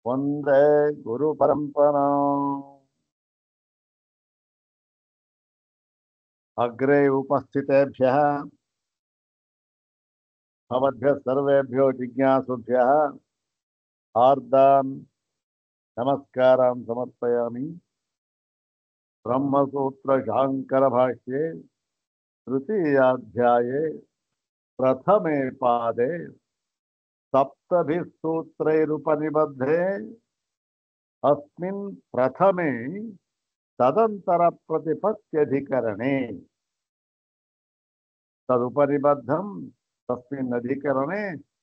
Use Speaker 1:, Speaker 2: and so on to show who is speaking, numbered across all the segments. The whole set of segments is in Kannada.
Speaker 1: वंदे गुरु परंपरा अग्रे उपस्थितेभ्यः भवद्भ्यः सर्वेभ्यो जिज्ञासुभ्यः हार्दान् नमस्कारान् समर्पयामि। ब्रह्मसूत्र शांकर भाष्ये तृतीयाध्याये प्रथमे पादे सप्तभिः सूत्रैरुपनिबद्धे अस्मिन् प्रथमे तदंतर प्रतिपत्त्यधिकरणे तदुपनिबद्धं तस्मिन् अधिकरणे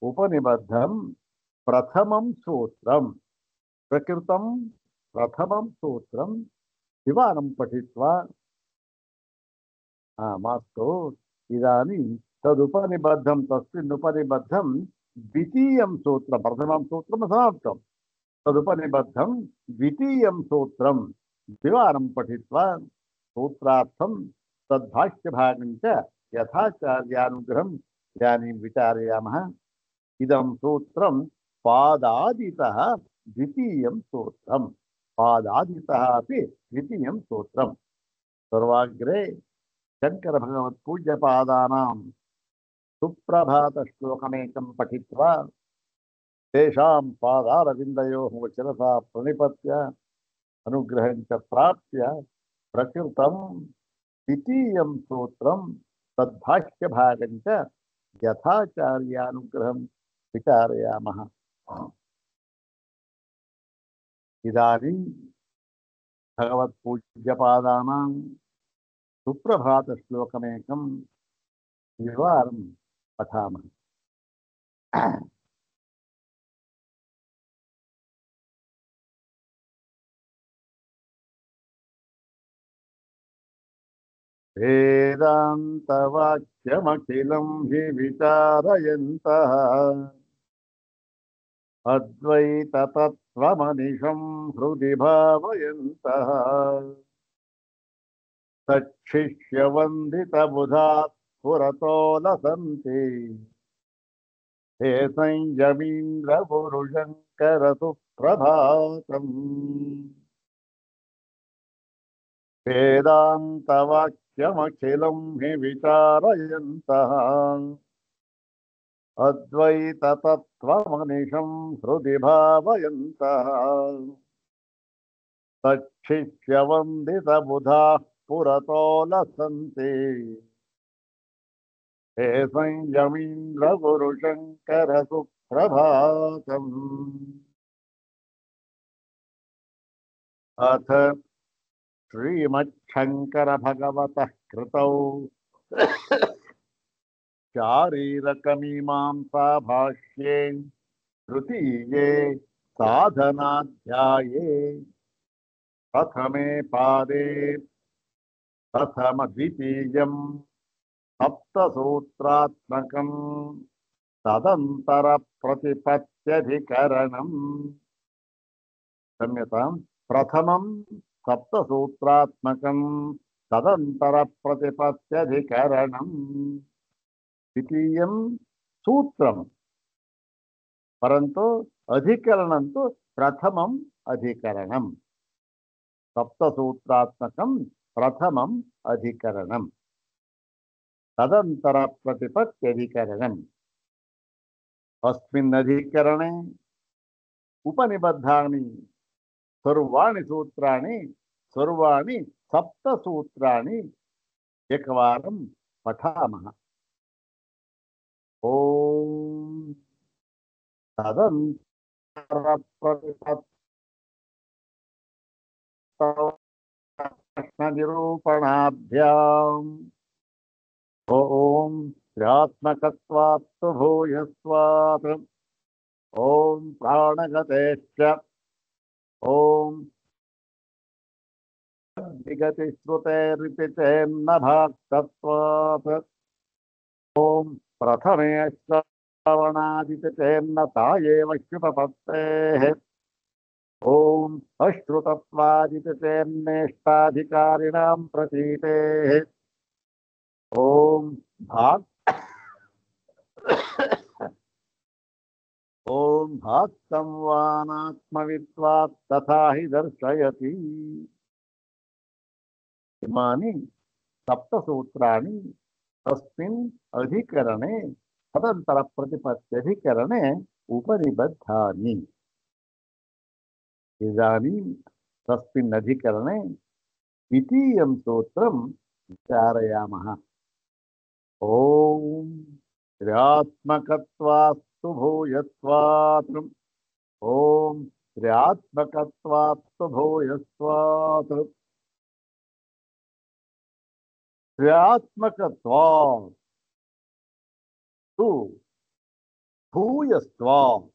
Speaker 1: उपनिबद्धं प्रथमं सूत्रं प्रकृतं प्रथमं सूत्रं शिवानं पठित्वा मास्तु इदानीं तदुपनिबद्धं तस्मिन् उपनिबद्धं द्वितीयं सूत्रं प्रथमं सूत्रं समाप्तं तदुपनिबद्धं द्वितीयं सूत्रं द्विवारं पठित्वा सूत्रार्थं तद्भाष्यभागं च यथाचार्यानुग्रहं इदानीं विचारयामः। इदं सूत्रं पादादितः द्वितीयं सूत्रं पादादितः अपि द्वितीयं सूत्रं सर्वाग्रे शंकर भगवत पूज्य पादानां सुप्रभात श्लोकमेकं पठित्वा तेषां पादारविन्दयोः शिरसा प्रणिपत्य अनुग्रहं च प्राप्य प्रकृतं द्वितीयं सूत्रं तद्भाष्यभागं च यथाचार्यानुग्रहं विचारयामः। इदानीं भगवत्पूज्यपादानां सुप्रभात श्लोकमेकं द्विवारं पठामः। वेदान्तवाक्यमखिलं हि विचारयन्तः अद्वैततत्त्वमनिशं हृदि भावयन्तः तच्छिष्यवन्दितबुधात् पुरतो लसन्ति हे संयमीन्द्रपुरुषङ्करसुप्रभातम्। वेदान्तवाक्यमखिलं हि विचारयन्तः अद्वैततत्त्वमनिशं हृदि भावयन्तः तच्छिष्यवन्दितबुधाः पुरतो लसन्ति हे संयमीन्द्रपुरुषङ्करसुप्रभातम्। अथ श्रीमच्छंकर भगवतः कृतौ शारीरकमीमांसा भाष्ये तृतीये साधनाध्याये प्रथमे पादे प्रथमद्वितीयं सप्तसूत्रात्मकं तदंतर प्रतिपत्त्यधिकरणम् क्षम्यतां प्रथमं सप्तसूत्रात्मकं तदंतर प्रतिपत्त्यधिकरणम् द्वितीयं सूत्रं परन्तु अधिकरणं तु प्रथमम् अधिकरणं सप्तसूत्रात्मकं प्रथमम् अधिकरणं तदंतर प्रतिपत्त्यधिकरणम्। अस्मिन् अधिकरणे उपनिबद्धानि सर्वाणि सूत्राणि सर्वाणि सप्तसूत्राणि एकवारं पठामः। ओम तदंतर प्रतिपत्तनिरूपणाभ्याम् ओम त्र्यात्मकत्वात्तु भूयस्वात् ओम प्राणगतेश्च ओम विगतिश्रुतेरितिचेन्न भाक्तत्वात् ओम प्रथमे श्रवणादितिचेन्न तायेव श्रुतपत्तेः ओम अश्रुतत्वादितिचेन्नेष्टाधिकारिणां प्रतीतेः ओम भाग ಓಂ ಭಾಕ್ತಂವಾನಾತ್ಮವಿತ್ವಾತ್ ತಥಾ ಹಿ ದರ್ಶಯತಿ. ಇಮಾನಿ ಸಪ್ತಸೂತ್ರಾಣಿ ತಸ್ಮಿನ್ ಅಧಿಕರಣೆ ತದಂತರ ಪ್ರತಿಪತ್ಯಧಿಕರಣೆ ಉಪನಿಬದ್ಧಾನಿ. ಇದಾನೀಂ ತಸ್ಮಿನ್ ಅಧಿಕರಣೆ ದ್ವಿತೀಯಂ ಸೂತ್ರಂ ವಿಚಾರಯಾಮಃ. ಓಂ ತ್ರ್ಯಾತ್ಮಕತ್ವಾಸ್ತು ಭೂಯತ್ವಾತ್. ಓಂ ತ್ರ್ಯಾತ್ಮಕತ್ವಾಸ್ತು ಭೂಯಸ್ವಾತ್. ತ್ರ್ಯಾತ್ಮಕತ್ವಾತ್ ತು ಭೂಯಸ್ತ್ವಾತ್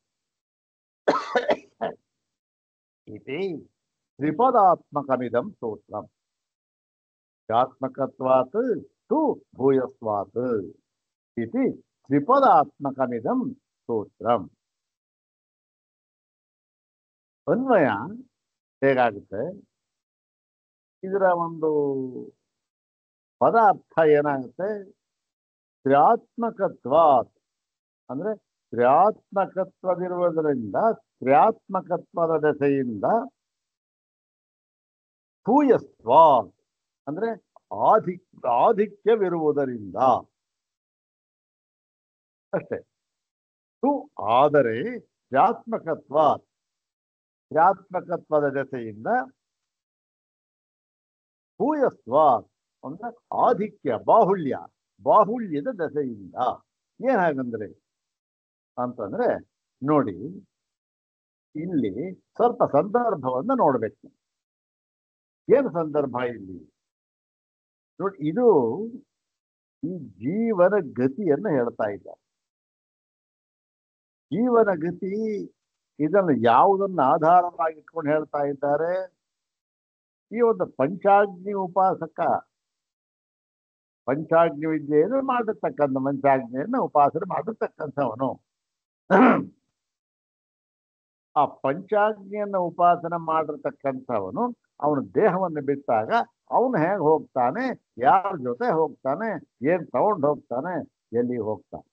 Speaker 1: ಇತಿ ತ್ರಿಪದಾತ್ಮಕಮಿದಂ ಸೂತ್ರಂ. ತ್ರ್ಯಾತ್ಮಕತ್ವಾತ್ ತು ಭೂಯಸ್ವಾತ್ ಇತಿ ತ್ರಿಪದಾತ್ಮಕಮಿದಂ ಸೂತ್ರಂ. ಅನ್ವಯ ಹೇಗಾಗುತ್ತೆ? ಇದರ ಒಂದು ಪದಾರ್ಥ ಏನಾಗುತ್ತೆ? ತ್ರ್ಯಾತ್ಮಕತ್ವಾತ್ ಅಂದ್ರೆ ತ್ರ್ಯಾತ್ಮಕತ್ವವಿರುವುದರಿಂದ ತ್ರ್ಯಾತ್ಮಕತ್ವದ ದೆಸೆಯಿಂದ ಭೂಯಸ್ವಾತ್ ಅಂದ್ರೆ ಆಧಿಕ್ಯವಿರುವುದರಿಂದ ಅಷ್ಟೇ. ತು ಆದರೆ ತ್ರ್ಯಾತ್ಮಕತ್ವದ ಜೊತೆಯಿಂದ ಭೂಯಸ್ವಾತ್ ಅಂದ್ರೆ ಆಧಿಕ್ಯ ಬಾಹುಳ್ಯದ ದೆಸೆಯಿಂದ. ಏನ್ ಹಾಗಂದ್ರೆ ಅಂತಂದ್ರೆ ನೋಡಿ, ಇಲ್ಲಿ ಸ್ವಲ್ಪ ಸಂದರ್ಭವನ್ನು ನೋಡ್ಬೇಕು. ಏನು ಸಂದರ್ಭ ಇಲ್ಲಿ ನೋಡಿ? ಇದು ಈ ಜೀವನ ಗತಿಯನ್ನು ಹೇಳ್ತಾ ಇದ್ದಾರೆ. ಜೀವನ ಗತಿ ಇದನ್ನು ಯಾವುದನ್ನು ಆಧಾರವಾಗಿಟ್ಕೊಂಡು ಹೇಳ್ತಾ ಇದ್ದಾರೆ? ಈ ಒಂದು ಪಂಚಾಗ್ನಿ ಉಪಾಸಕ, ಪಂಚಾಗ್ನಿ ವಿದ್ಯೆಯನ್ನು ಮಾಡಿರ್ತಕ್ಕಂಥ, ಪಂಚಾಗ್ನಿಯನ್ನು ಉಪಾಸನೆ ಮಾಡಿರ್ತಕ್ಕಂಥವನು, ಆ ಪಂಚಾಗ್ನಿಯನ್ನು ಉಪಾಸನೆ ಮಾಡಿರ್ತಕ್ಕಂಥವನು ಅವನ ದೇಹವನ್ನು ಬಿಟ್ಟಾಗ ಅವನು ಹೇಗೆ ಹೋಗ್ತಾನೆ, ಯಾರ ಜೊತೆ ಹೋಗ್ತಾನೆ, ಏನ್ ತಗೊಂಡು ಹೋಗ್ತಾನೆ, ಎಲ್ಲಿ ಹೋಗ್ತಾನೆ,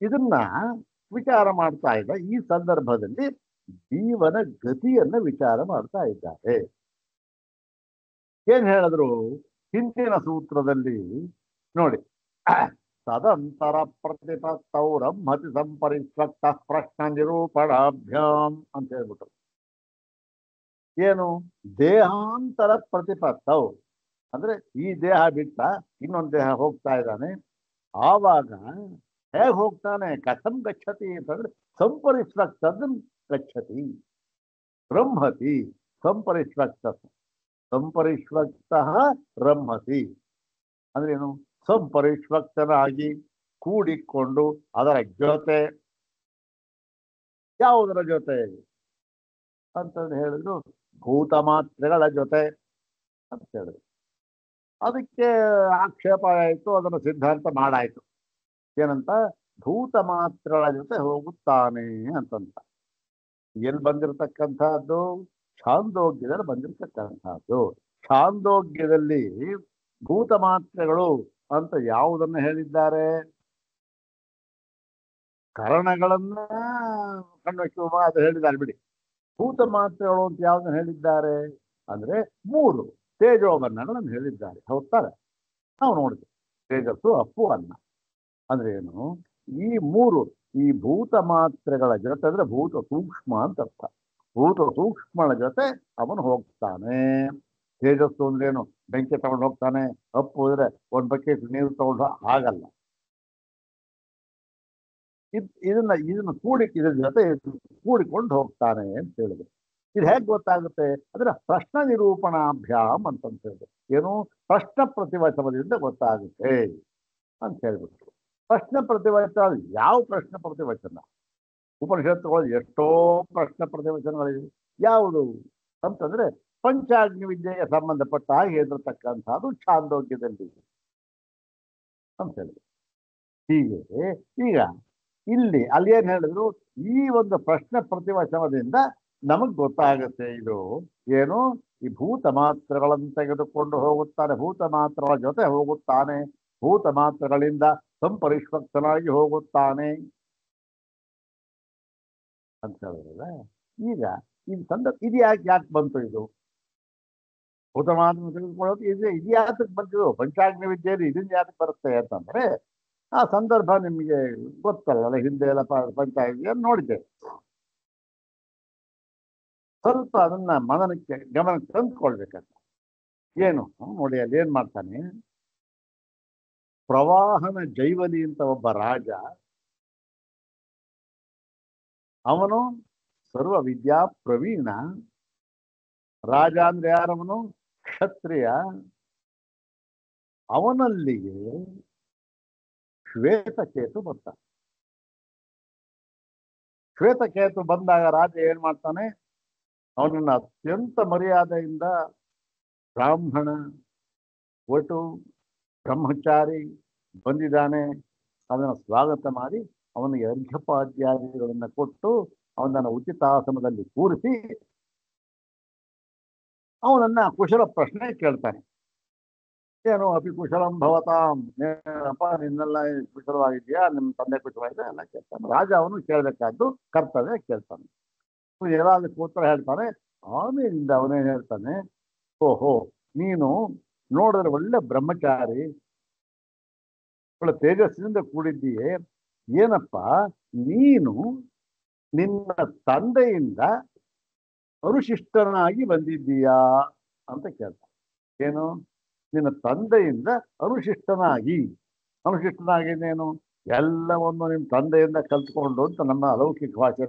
Speaker 1: ಇದನ್ನ ವಿಚಾರ ಮಾಡ್ತಾ ಇದ್ದ. ಈ ಸಂದರ್ಭದಲ್ಲಿ ಜೀವನ ಗತಿಯನ್ನು ವಿಚಾರ ಮಾಡ್ತಾ ಇದ್ದಾರೆ. ಏನ್ ಹೇಳಿದ್ರು ಹಿಂದಿನ ಸೂತ್ರದಲ್ಲಿ ನೋಡಿ, ತದಂತರ ಪ್ರತಿಪತ್ತೌ ಬ್ರಹ್ಮತಿ ಸಂಪರಿಷ್ವಕ್ತ ಪ್ರಶ್ನ ನಿರೂಪಣಾಭ್ಯಾಂ ಅಂತ ಹೇಳ್ಬಿಟ್ರು. ಏನು? ದೇಹಾಂತರ ಪ್ರತಿಪತ್ತೌ ಅಂದ್ರೆ ಈ ದೇಹ ಬಿಟ್ಟ ಇನ್ನೊಂದು ದೇಹ ಹೋಗ್ತಾ ಇದ್ದಾನೆ. ಆವಾಗ ಹೇಗೆ ಹೋಗ್ತಾನೆ? ಕಥಂ ಗಚ್ಚತಿ ಅಂತಂದ್ರೆ ಸಂಪರಿಷ್ವಕ್ತದ್ ಗಚ್ಚತಿ. ಬ್ರಹ್ಮತಿ ಸಂಪರಿಷ್ವಕ್ತ ಬ್ರಹ್ಮತಿ ಅಂದ್ರೆ ಏನು? ಸಂಪರಿಷ್ವಕ್ತನಾಗಿ ಕೂಡಿಕೊಂಡು ಅದರ ಜೊತೆ, ಯಾವುದರ ಜೊತೆ ಅಂತ ಹೇಳಿದ್ರು? ಭೂತ ಮಾತ್ರೆಗಳ ಜೊತೆ ಅಂತ ಹೇಳಿದ್ರು. ಅದಕ್ಕೆ ಆಕ್ಷೇಪ ಆಯಿತು, ಅದನ್ನು ಸಿದ್ಧಾಂತ ಮಾಡಾಯ್ತು. ಏನಂತ? ಭೂತ ಮಾತ್ರೆಗಳ ಜೊತೆ ಹೋಗುತ್ತಾನೆ ಅಂತಂತ. ಎಲ್ಲಿ ಬಂದಿರತಕ್ಕಂಥದ್ದು? ಛಾಂದೋಗ್ಯದಲ್ಲಿ ಬಂದಿರತಕ್ಕಂಥದ್ದು. ಛಾಂದೋಗ್ಯದಲ್ಲಿ ಭೂತ ಮಾತ್ರೆಗಳು ಅಂತ ಯಾವುದನ್ನು ಹೇಳಿದ್ದಾರೆ? ಕರಣಗಳನ್ನ ಕಣ್ಣು ಅದು ಹೇಳಿದ್ದಾರೆ ಬಿಡಿ. ಭೂತ ಮಾತ್ರೆಗಳು ಅಂತ ಯಾವ್ದನ್ನ ಹೇಳಿದ್ದಾರೆ ಅಂದ್ರೆ 3 ತೇಜೋಬನ್ನಗಳನ್ನು ಹೇಳಿದ್ದಾರೆ. ಹೌದಾರೆ? ನಾವು ನೋಡಿದ್ವಿ. ತೇಜಸ್ಸು, ಅಪ್ಪು, ಅನ್ನ ಅಂದ್ರೆ ಏನು? ಈ 3 ಈ ಭೂತ ಮಾತ್ರೆಗಳ ಜೊತೆ ಅಂದ್ರೆ ಭೂತ ಸೂಕ್ಷ್ಮ ಅಂತ ಅರ್ಥ. ಭೂತ ಸೂಕ್ಷ್ಮಳ ಜೊತೆ ಅವನು ಹೋಗ್ತಾನೆ. ತೇಜಸ್ಸು ಅಂದ್ರೇನು? ಬೆಂಕಿ ತಗೊಂಡು ಹೋಗ್ತಾನೆ. ಅಪ್ಪು ಅಂದ್ರೆ ಒಂದ್ ಬಕೆಟ್ ನೀರು ತಗೊಂಡು ಆಗಲ್ಲ. ಇದನ್ನ ಇದ್ರ ಜೊತೆ ಕೂಡಿಕೊಂಡು ಹೋಗ್ತಾನೆ ಅಂತ ಹೇಳಿದ್ರು. ಇದು ಹೇಗೆ ಗೊತ್ತಾಗುತ್ತೆ ಅಂದ್ರೆ ಪ್ರಶ್ನ ನಿರೂಪಣಾಭ್ಯಾಮ್ ಅಂತ ಹೇಳಿದ್ರು. ಏನು? ಪ್ರಶ್ನ ಪ್ರತಿವಚನದಿಂದ ಗೊತ್ತಾಗುತ್ತೆ ಅಂತ ಹೇಳ್ಬಿಟ್ರು. ಪ್ರಶ್ನ ಪ್ರತಿವಚನ ಯಾವ ಪ್ರಶ್ನ ಪ್ರತಿವಚನ? ಉಪನಿಷತ್ತುಗಳು ಎಷ್ಟೋ ಪ್ರಶ್ನ ಪ್ರತಿವಚನಗಳಿವೆ. ಯಾವುದು ಅಂತಂದ್ರೆ ಪಂಚಾಗ್ನಿ ವಿದ್ಯೆಗೆ ಸಂಬಂಧಪಟ್ಟ ಹಾಗೆ ಹೇಳಿರ್ತಕ್ಕಂಥದ್ದು ಛಾಂದೋಗ್ಯದಲ್ಲಿ ಅಂತ ಹೇಳಿದ್ರು. ಹೀಗೆ ಈಗ ಅಲ್ಲಿ ಏನ್ ಹೇಳಿದ್ರು? ಈ ಒಂದು ಪ್ರಶ್ನೆ ಪ್ರತಿವಚನದಿಂದ ನಮಗ್ ಗೊತ್ತಾಗುತ್ತೆ ಇದು ಏನು? ಈ ಭೂತ ಮಾತ್ರಗಳನ್ನು ತೆಗೆದುಕೊಂಡು ಹೋಗುತ್ತಾನೆ, ಭೂತ ಮಾತ್ರಗಳ ಜೊತೆ ಹೋಗುತ್ತಾನೆ, ಭೂತ ಮಾತ್ರಗಳಿಂದ ಸಂಪರಿಷ್ವಕ್ತನಾಗಿ ಹೋಗುತ್ತಾನೆ ಅಂತ ಹೇಳಿದ್ರೆ, ಈಗ ಈ ಸಂದರ್ಭ ಇದು ಯಾಕೆ ಬಂತು? ಇದು ಭೂತಮಾನ ತೆಗೆದುಕೊಳ್ಳೋದು ಇದು ಯಾತಕ್ಕೆ ಬಂತಿದ್ದು? ಪಂಚಾಗ್ನಿ ವಿದ್ಯೆಯಲ್ಲಿ ಇದನ್ನ ಯಾತಕ್ಕೆ ಬರುತ್ತೆ ಅಂತಂದ್ರೆ, ಆ ಸಂದರ್ಭ ನಿಮಗೆ ಗೊತ್ತಲ್ಲ, ಹಿಂದೆ ಎಲ್ಲ ಪಂಚಾಗ್ನಿಯನ್ನು ನೋಡಿದ್ದೆ. ಸ್ವಲ್ಪ ಅದನ್ನ ಮನನಕ್ಕೆ ಗಮನಕ್ಕೆ ತಂದುಕೊಳ್ಬೇಕಂತ. ಏನು ನೋಡಿ, ಅಲ್ಲಿ ಏನ್ ಮಾಡ್ತಾನೆ, ಪ್ರವಾಹನ ಜೈವಲಿ ಅಂತ ಒಬ್ಬ ರಾಜ, ಅವನು ಸರ್ವ ವಿದ್ಯಾ ಪ್ರವೀಣ ರಾಜ. ಅಂದ್ರೆ ಯಾರವನು? ಕ್ಷತ್ರಿಯ. ಅವನಲ್ಲಿಗೆ ಶ್ವೇತಕೇತು ಬರ್ತಾನೆ. ಶ್ವೇತಕೇತು ಬಂದಾಗ ರಾಜ ಏನ್ ಮಾಡ್ತಾನೆ, ಅವನನ್ನ ಅತ್ಯಂತ ಮರ್ಯಾದೆಯಿಂದ ಬ್ರಾಹ್ಮಣ, ಒಟು, ಬ್ರಹ್ಮಚಾರಿ ಬಂದಿದ್ದಾನೆ, ಅದನ್ನು ಸ್ವಾಗತ ಮಾಡಿ ಅವನಿಗೆ ಅರ್ಘ್ಯಪಾದ್ಯಾದಿಗಳನ್ನು ಕೊಟ್ಟು ಅವನನ್ನು ಉಚಿತಾಸನದಲ್ಲಿ ಕೂರಿಸಿ ಅವನನ್ನ ಕುಶಲ ಪ್ರಶ್ನೆ ಕೇಳ್ತಾನೆ. ಏನು ಅಪಿ ಕುಶಲಂ ಭವತಾಂ, ಅಪ್ಪ ನಿನ್ನೆಲ್ಲ ಕುಶಲವಾಗಿದೆಯಾ, ನಿಮ್ಮ ತಂದೆ ಕುಶಲವಾಗಿದೆ ಎಲ್ಲ ಕೇಳ್ತಾನೆ. ರಾಜ ಅವನು ಕೇಳಬೇಕಾದ್ದು ಕರ್ತವ್ಯ, ಕೇಳ್ತಾನೆ. ಏನಾದ್ರು ಉತ್ತರ ಹೇಳ್ತಾನೆ. ಆಮೇಲಿಂದ ಅವನೇನ್ ಹೇಳ್ತಾನೆ, ಓಹೋ ನೀನು ನೋಡಿದ್ರೆ ಒಳ್ಳೆ ಬ್ರಹ್ಮಚಾರಿ, ಒಳ್ಳೆ ತೇಜಸ್ಸಿನಿಂದ ಕೂಡಿದ್ದೀಯೇ, ಏನಪ್ಪ ನೀನು ನಿನ್ನ ತಂದೆಯಿಂದ ಅನುಶಿಷ್ಟನಾಗಿ ಬಂದಿದ್ದೀಯಾ ಅಂತ ಕೇಳ್ತಾನೆ. ಏನು? ನಿನ್ನ ತಂದೆಯಿಂದ ಅನುಶಿಷ್ಟನಾಗಿದ್ದೇನು? ಎಲ್ಲವನ್ನು ನಿಮ್ಮ ತಂದೆಯಿಂದ ಕಲ್ತ್ಕೊಂಡು ಅಂತ ನಮ್ಮ ಅಲೌಕಿಕ ಭಾಷೆ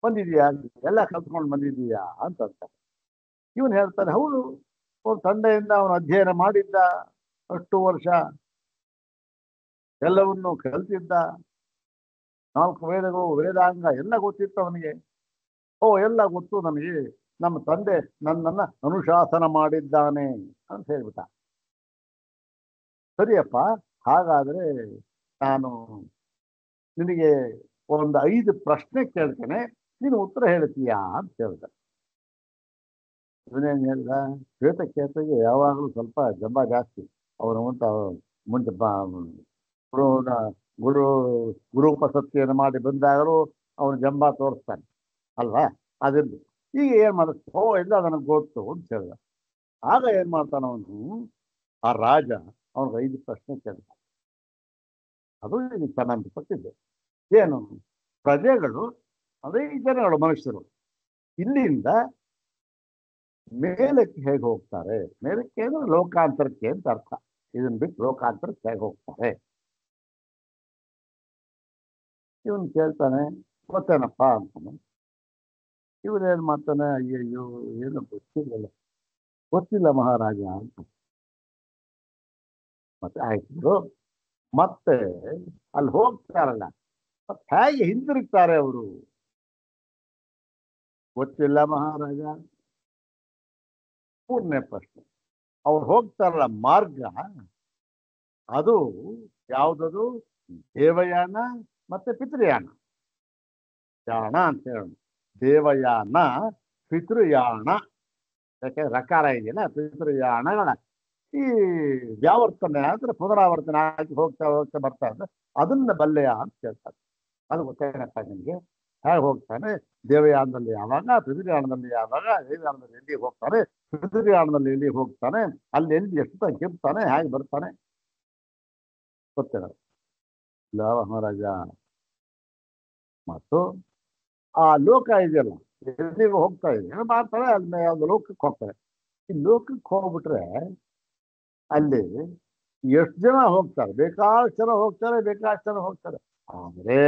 Speaker 1: ಬಂದಿದೀಯಾ, ಎಲ್ಲ ಕಲ್ತ್ಕೊಂಡು ಬಂದಿದ್ದೀಯಾ ಅಂತ. ಇವನು ಹೇಳ್ತಾನೆ, ಹೌದು, ಅವನ ತಂದೆಯಿಂದ ಅವನು ಅಧ್ಯಯನ ಮಾಡಿದ್ದ, ಅಷ್ಟು ವರ್ಷ ಎಲ್ಲವನ್ನು ಕಲ್ತಿದ್ದ, 4 ವೇದಗಳು, ವೇದಾಂಗ ಎಲ್ಲ ಗೊತ್ತಿತ್ತು ಅವನಿಗೆ. ಎಲ್ಲ ಗೊತ್ತು ನಮಗೆ, ನಮ್ಮ ತಂದೆ ನನ್ನನ್ನ ಅನುಶಾಸನ ಮಾಡಿದ್ದಾನೆ ಅಂತ ಹೇಳ್ಬಿಟ್ಟ. ಸರಿಯಪ್ಪ, ಹಾಗಾದ್ರೆ ನಾನು ನಿನಗೆ ಒಂದು 5 ಪ್ರಶ್ನೆ ಕೇಳ್ತೇನೆ, ನೀನು ಉತ್ತರ ಹೇಳ್ತೀಯಾ ಅಂತ ಹೇಳ್ದ. ಇವನೇನ್ ಹೇಳ್ದ, ಶ್ವೇತಕೇತುಗೆ ಯಾವಾಗಲೂ ಸ್ವಲ್ಪ ಜಂಬ ಜಾಸ್ತಿ. ಅವನು ಮುಂಚೆ ಗುರುಪಸಕ್ತಿಯನ್ನು ಮಾಡಿ ಬಂದಾಗಲೂ ಅವನು ಜಂಬ ತೋರಿಸ್ತಾನೆ ಅಲ್ವಾ, ಅದಿರ್ಲಿ. ಈಗ ಏನ್ ಮಾಡುತ್ತೆ, ಎಲ್ಲ ನನಗೆ ಗೊತ್ತು ಅಂತ ಹೇಳ್ದ. ಆಗ ಏನ್ ಮಾಡ್ತಾನ ಅವನು, ಆ ರಾಜ ಅವನಿಗೆ 5 ಪ್ರಶ್ನೆ ಕೇಳ್ತಾನೆ. ಅದು ಈಗ ಚೆನ್ನಾಗಿ ಗೊತ್ತಿದೆ. ಏನು? ಪ್ರಜೆಗಳು, ಅದೇ ಜನಗಳು, ಮನುಷ್ಯರು ಇಲ್ಲಿಂದ ಮೇಲಕ್ಕೆ ಹೇಗೆ ಹೋಗ್ತಾರೆ? ಮೇಲಕ್ಕೆ ಅಂದ್ರೆ ಲೋಕಾಂತರಕ್ಕೆ ಅಂತ ಅರ್ಥ. ಇದನ್ನ ಬಿಟ್ಟು ಲೋಕಾಂತರಕ್ಕೆ ಹೇಗೆ ಹೋಗ್ತಾರೆ? ಇವನ್ ಕೇಳ್ತಾನೆ, ಗೊತ್ತೇನಪ್ಪ ಅಂತಾನೆ. ಇವನೇನ್ ಮಾಡ್ತಾನೆ, ಅಯ್ಯಯ್ಯೋ ಏನು ಗೊತ್ತಿಲ್ಲ ಮಹಾರಾಜ ಅಂತ. ಮತ್ತೆ ಆಯ್ತು, ಮತ್ತೆ ಅಲ್ಲಿ ಹೋಗ್ತಾರಲ್ಲ, ಮತ್ತೆ ಹೇಗೆ ಹಿಂದಿರುಗ್ತಾರೆ ಅವರು? ಗೊತ್ತಿಲ್ಲ ಮಹಾರಾಜ. 3ನೇ ಪ್ರಶ್ನೆ, ಅವ್ರು ಹೋಗ್ತಾರಲ್ಲ ಮಾರ್ಗ, ಅದು ಯಾವುದದು? ದೇವಯಾನ ಮತ್ತೆ ಪಿತೃಯಾನ. ಯಾಣ ಅಂತ ಹೇಳೋಣ, ದೇವಯಾನ, ಪಿತೃಯಾನ. ಯಾಕೆ ರಕಾರ ಇದೆಯಲ್ಲ, ಪಿತೃಯಾನಗಳ ಈ ವ್ಯಾವರ್ತನೆ ಅಂದ್ರೆ ಪುನರಾವರ್ತನೆ ಆಗಿ ಹೋಗ್ತಾ ಹೋಗ್ತಾ ಬರ್ತಾ ಇದ್ರೆ ಅದನ್ನ ಬಲ್ಲೆಯ ಅಂತ ಕೇಳ್ತಾರೆ. ಅದು ಗೊತ್ತೇನಪ್ಪ ನಿಮಗೆ? ಹೇಗೆ ಹೋಗ್ತಾನೆ? ದೇವಯಾನದಲ್ಲಿ ಯಾವಾಗ, ಪಿತೃಯಾನದಲ್ಲಿ ಯಾವಾಗ, ದೇವಯಾನದಲ್ಲಿ ಎಲ್ಲಿ ಹೋಗ್ತಾನೆ, ಪಿತೃಯಾನದಲ್ಲಿ ಎಲ್ಲಿ ಹೋಗ್ತಾನೆ, ಅಲ್ಲಿ ಎಲ್ಲಿ ಎಷ್ಟು ಕೆಪ್ತಾನೆ, ಹೇಗೆ ಬರ್ತಾನೆ ಗೊತ್ತೇನ? ಇಲ್ಲ ಮಹಾರಾಜ. ಮತ್ತು ಆ ಲೋಕ ಇದೆಯಲ್ಲ, ಎಲ್ಲಿಗೂ ಹೋಗ್ತಾ ಇದೆ, ಏನು ಮಾಡ್ತಾರೆ, ಅಲ್ಲಿ ಯಾವ್ದು ಲೋಕಕ್ಕೆ ಹೋಗ್ತಾರೆ. ಈ ಲೋಕಕ್ಕೆ ಹೋಗ್ಬಿಟ್ರೆ ಅಲ್ಲಿ ಎಷ್ಟು ಜನ ಹೋಗ್ತಾರೆ? ಬೇಕಾದಷ್ಟು ಜನ ಹೋಗ್ತಾರೆ. ಆದ್ರೆ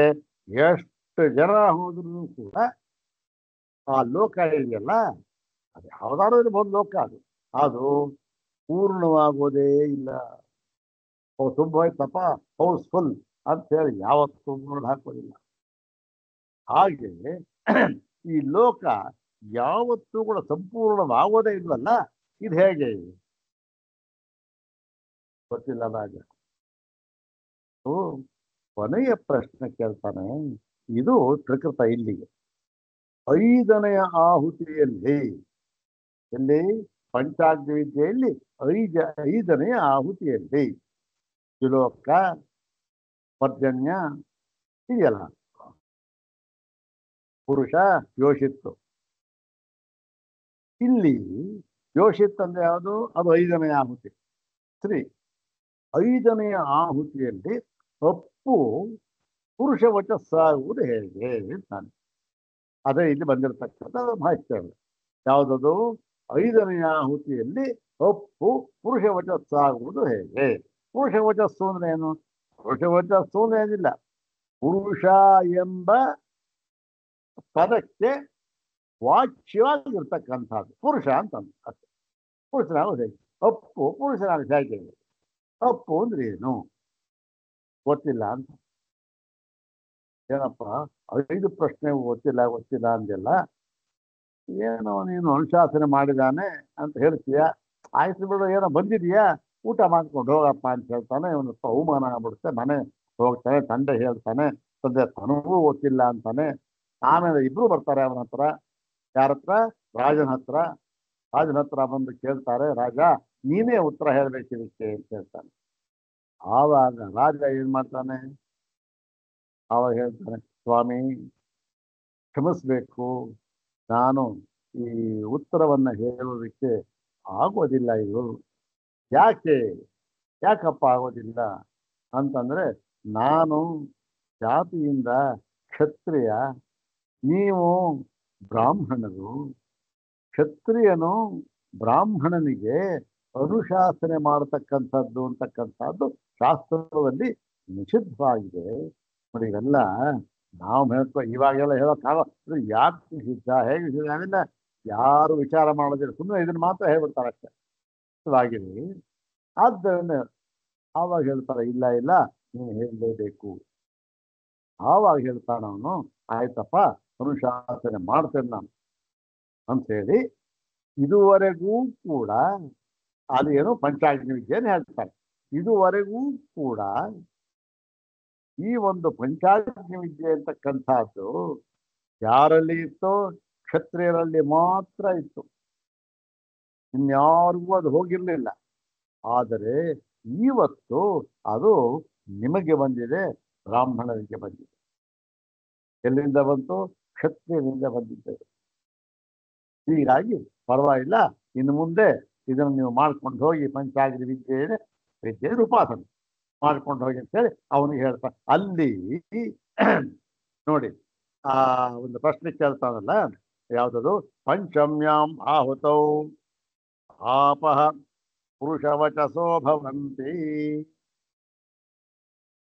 Speaker 1: ಎಷ್ಟು ಜನ ಹೋದ್ರು ಕೂಡ ಆ ಲೋಕ ಇದೆಯಲ್ಲ, ಅದು ಯಾವ್ದಾದ್ರು ಇರ್ಬೋದು ಲೋಕ, ಅದು ಪೂರ್ಣವಾಗೋದೇ ಇಲ್ಲ. ತುಂಬ ಹೋಯ್ತಪ್ಪ, ಹೌಸ್ಫುಲ್ ಅಂತ ಹೇಳಿ ಯಾವತ್ತೂ ನೋಡಿ ಹಾಕೋದಿಲ್ಲ. ಹಾಗೆ ಈ ಲೋಕ ಯಾವತ್ತೂ ಕೂಡ ಸಂಪೂರ್ಣವಾಗೋದೇ ಇಲ್ವಲ್ಲ, ಇದು ಹೇಗೆ? ಗೊತ್ತಿಲ್ಲ ರಾಜ. ಕೊನೆಯ ಪ್ರಶ್ನೆ ಕೇಳ್ತಾನೆ. ಇದು ಪ್ರಕೃತ. ಇಲ್ಲಿಗೆ 5ನೆಯ ಆಹುತಿಯಲ್ಲಿ, ಎಲ್ಲಿ? ಪಂಚಾಗ್ನಿ ವಿದ್ಯೆಯಲ್ಲಿ 5ನೆಯ ಆಹುತಿಯಲ್ಲಿ ತ್ರಿಲೋಕ, ಪರ್ಜನ್ಯ ಇದೆಯಲ್ಲ. ಪುರುಷ ಯೋಷಿತ್ತು. ಇಲ್ಲಿ ಯೋಷಿತ್ ಅಂದ್ರೆ ಯಾವುದು? ಅದು 5ನೇ ಆಹುತಿ. ಸ್ತ್ರೀ 5ನೆಯ ಆಹುತಿಯಲ್ಲಿ ಅಪ್ಪು ಪುರುಷ ವಚಸ್ಸಾಗುವುದು ಹೇಗೆ ಅಂತಾನೆ. ಅದೇ ಇಲ್ಲಿ ಬಂದಿರತಕ್ಕಂಥ ಮಾಹಿತಿ. ಯಾವುದದು? 5ನೆಯ ಆಹುತಿಯಲ್ಲಿ ಅಪ್ಪು ಪುರುಷ ವಚಸ್ಸಾಗುವುದು ಹೇಗೆ? ಪುರುಷ ವಚಸ್ಸು ಅಂದ್ರೆ ಏನು? ಪುರುಷ ವಚಸ್ಸು ಅಂದ್ರೆ ಏನಿಲ್ಲ, ಪುರುಷ ಎಂಬ ಪದಕ್ಕೆ ವಾಚ್ಯವಾಗಿರ್ತಕ್ಕಂಥದ್ದು ಪುರುಷ ಅಂತ ಅಷ್ಟೇ. ಪುರುಷನಾಗೋದು ಹೇಗೆ? ಅಪ್ಪು ಪುರುಷನಾಗ ಹೇಗೆ? ಅಪ್ಪು ಅಂದ್ರೆ ಏನು ಗೊತ್ತಿಲ್ಲ ಅಂತ. ಏನಪ್ಪ 5 ಪ್ರಶ್ನೆ ಗೊತ್ತಿಲ್ಲ ಅಂದೆಲ್ಲ, ಏನೋ ನೀನು ಅನುಶಾಸನೆ ಮಾಡಿದಾನೆ ಅಂತ ಹೇಳ್ತೀಯ. ಆಯ್ತು ಬಿಡು, ಏನೋ ಬಂದಿದೀಯಾ, ಊಟ ಮಾಡ್ಕೊಂಡು ಹೋಗಪ್ಪ ಅಂತ ಹೇಳ್ತಾನೆ. ಇವನು ಅವಮಾನ ಆಗ್ಬಿಡುತ್ತೆ. ಮನೆ ಹೋಗ್ತಾನೆ, ತಂದೆ ಹೇಳ್ತಾನೆ, ತಂದೆ ತನಗೂ ಗೊತ್ತಿಲ್ಲ ಅಂತಾನೆ. ಆಮೇಲೆ ಇಬ್ರು ಬರ್ತಾರೆ ಅವನ ಹತ್ರ. ಯಾರ ಹತ್ರ? ರಾಜನ ಹತ್ರ. ರಾಜನ ಹತ್ರ ಬಂದು ಕೇಳ್ತಾರೆ, ರಾಜ ನೀನೇ ಉತ್ತರ ಹೇಳ್ಬೇಕಿದಕ್ಕೆ ಅಂತ ಹೇಳ್ತಾನೆ. ಆವಾಗ ರಾಜ ಏನ್ ಮಾಡ್ತಾನೆ? ಆವಾಗ ಹೇಳ್ತಾನೆ, ಸ್ವಾಮಿ ಕ್ಷಮಿಸ್ಬೇಕು, ನಾನು ಈ ಉತ್ತರವನ್ನ ಹೇಳೋದಕ್ಕೆ ಆಗೋದಿಲ್ಲ. ಇದು ಯಾಕಪ್ಪ ಆಗೋದಿಲ್ಲ ಅಂತಂದ್ರೆ, ನಾನು ಜಾತಿಯಿಂದ ಕ್ಷತ್ರಿಯ, ನೀವು ಬ್ರಾಹ್ಮಣರು. ಕ್ಷತ್ರಿಯನು ಬ್ರಾಹ್ಮಣನಿಗೆ ಅನುಶಾಸನೆ ಮಾಡತಕ್ಕಂಥದ್ದು ಅಂತಕ್ಕಂಥದ್ದು ಶಾಸ್ತ್ರದಲ್ಲಿ ನಿಷಿದ್ಧವಾಗಿದೆ. ನೋಡಿ, ಇವೆಲ್ಲ ನಾವು ಇವಾಗೆಲ್ಲ ಹೇಳೋಕ್ಕಾಗ, ಯಾಕೆ ನಿಷಿದ್ಧ, ಹೇಗೆ ನಿಷಿದ್ಧ ಅವೆಲ್ಲ ಯಾರು ವಿಚಾರ ಮಾಡೋದಿಲ್ಲ. ಸುಮ್ಮನೆ ಇದನ್ನ ಮಾತ್ರ ಹೇಳ್ಬಿಡ್ತಾರೆ ಅಷ್ಟೇ. ಆಗಿದೆ. ಆದ್ದರಿಂದ ಆವಾಗ ಹೇಳ್ತಾರೆ, ಇಲ್ಲ ನೀನು ಹೇಳಲೇಬೇಕು. ಆವಾಗ ಹೇಳ್ತಾನ ಅವನು, ಆಯ್ತಪ್ಪ ಅನುಶಾಸನೆ ಮಾಡ್ತೇನೆ ನಾನು ಅಂತ ಹೇಳಿ, ಇದುವರೆಗೂ ಕೂಡ ಅದೇನು ಪಂಚಾಗ್ನಿ ವಿದ್ಯೆಯನ್ನು ಹೇಳ್ತಾರೆ. ಇದುವರೆಗೂ ಕೂಡ ಈ ಒಂದು ಪಂಚಾಗ್ನಿ ವಿದ್ಯೆ ಅಂತಕ್ಕಂಥದ್ದು ಯಾರಲ್ಲಿ ಇತ್ತೋ? ಕ್ಷತ್ರಿಯರಲ್ಲಿ ಮಾತ್ರ ಇತ್ತು, ಇನ್ಯಾರಿಗೂ ಅದು ಹೋಗಿರ್ಲಿಲ್ಲ. ಆದರೆ ಇವತ್ತು ಅದು ನಿಮಗೆ ಬಂದಿದೆ, ಬ್ರಾಹ್ಮಣರಿಗೆ ಬಂದಿದೆ. ಎಲ್ಲಿಂದ ಬಂತು? ಕ್ಷತ್ರಿಯರಿಂದ ಬಂದಿದ್ದೇವೆ. ಹೀಗಾಗಿ ಪರವಾಗಿಲ್ಲ, ಇನ್ನು ಮುಂದೆ ಇದನ್ನು ನೀವು ಮಾಡ್ಕೊಂಡು ಹೋಗಿ, ಪಂಚಾಗ್ನಿ ವಿದ್ಯೆ ಉಪಾಸನೆ ಮಾಡ್ಕೊಂಡು ಹೋಗಿ ಅಂತ ಹೇಳಿ ಅವನಿಗೆ ಹೇಳ್ತಾನೆ. ಅಲ್ಲಿ ನೋಡಿ, ಆ ಒಂದು ಪ್ರಶ್ನೆ ಕೇಳ್ತಾನಲ್ಲ, ಯಾವ್ದದು? ಪಂಚಮ್ಯಾಂ ಆಹುತೌ ಆಪಃ ಪುರುಷವಚಸೋ ಭವಂತಿ.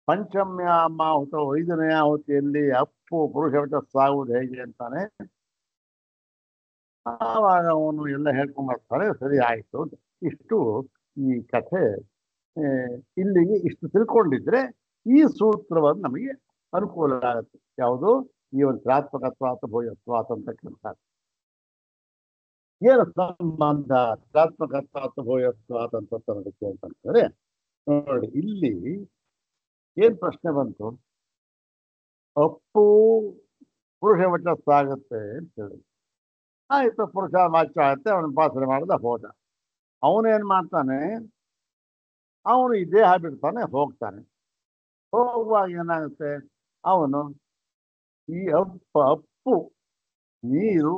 Speaker 1: ಪಂಚಮ್ಯಾಂ ಆಹುತೌ 5ನೇ ಆಹುತಿಯಲ್ಲಿ ಅಪ್ಪು ಪುರುಷವಚಸ್ಸಾಗುವುದು ಹೇಗೆ ಅಂತಾನೆ. ಆವಾಗ ಅವನು ಎಲ್ಲ ಹೇಳ್ಕೊಂಡ್ ಬರ್ತಾನೆ. ಸರಿ ಆಯ್ತು. ಇಷ್ಟು ಈ ಕಥೆ. ಇಲ್ಲಿಗೆ ಇಷ್ಟು ತಿಳ್ಕೊಂಡಿದ್ರೆ ಈ ಸೂತ್ರವನ್ನು ನಮಗೆ ಅನುಕೂಲ ಆಗುತ್ತೆ. ಯಾವುದು? ಈ ಒಂದು ತ್ರಾತ್ಮಕತ್ವಾತ ಭೂಯತ್ವಾತ ಅಂತಕ್ಕಂಥ ಏನು ಸಂಬಂಧ? ತ್ರಾತ್ಮಕತ್ವಾತ ಭೂಯತ್ವಾತ ಅಂತಕ್ಕೆ ಅಂತಂದ್ರೆ, ನೋಡಿ ಇಲ್ಲಿ ಏನ್ ಪ್ರಶ್ನೆ ಬಂತು? ಅಪ್ಪು ಪುರುಷ ವಚಸ್ಸಾಗುತ್ತೆ ಅಂತ ಹೇಳಿ. ಆಯ್ತು, ಪುರುಷ ವಾಚ್ಯ ಆಗುತ್ತೆ, ಅವನ ಉಪಾಸನೆ ಮಾಡಿದ ಹೋದ. ಅವನೇನ್ ಮಾಡ್ತಾನೆ? ಅವನು ಈ ದೇಹ ಬಿಡ್ತಾನೆ, ಹೋಗ್ತಾನೆ. ಹೋಗುವಾಗ ಏನಾಗುತ್ತೆ? ಅವನು ಈ ಅಪ್ಪು ನೀರು,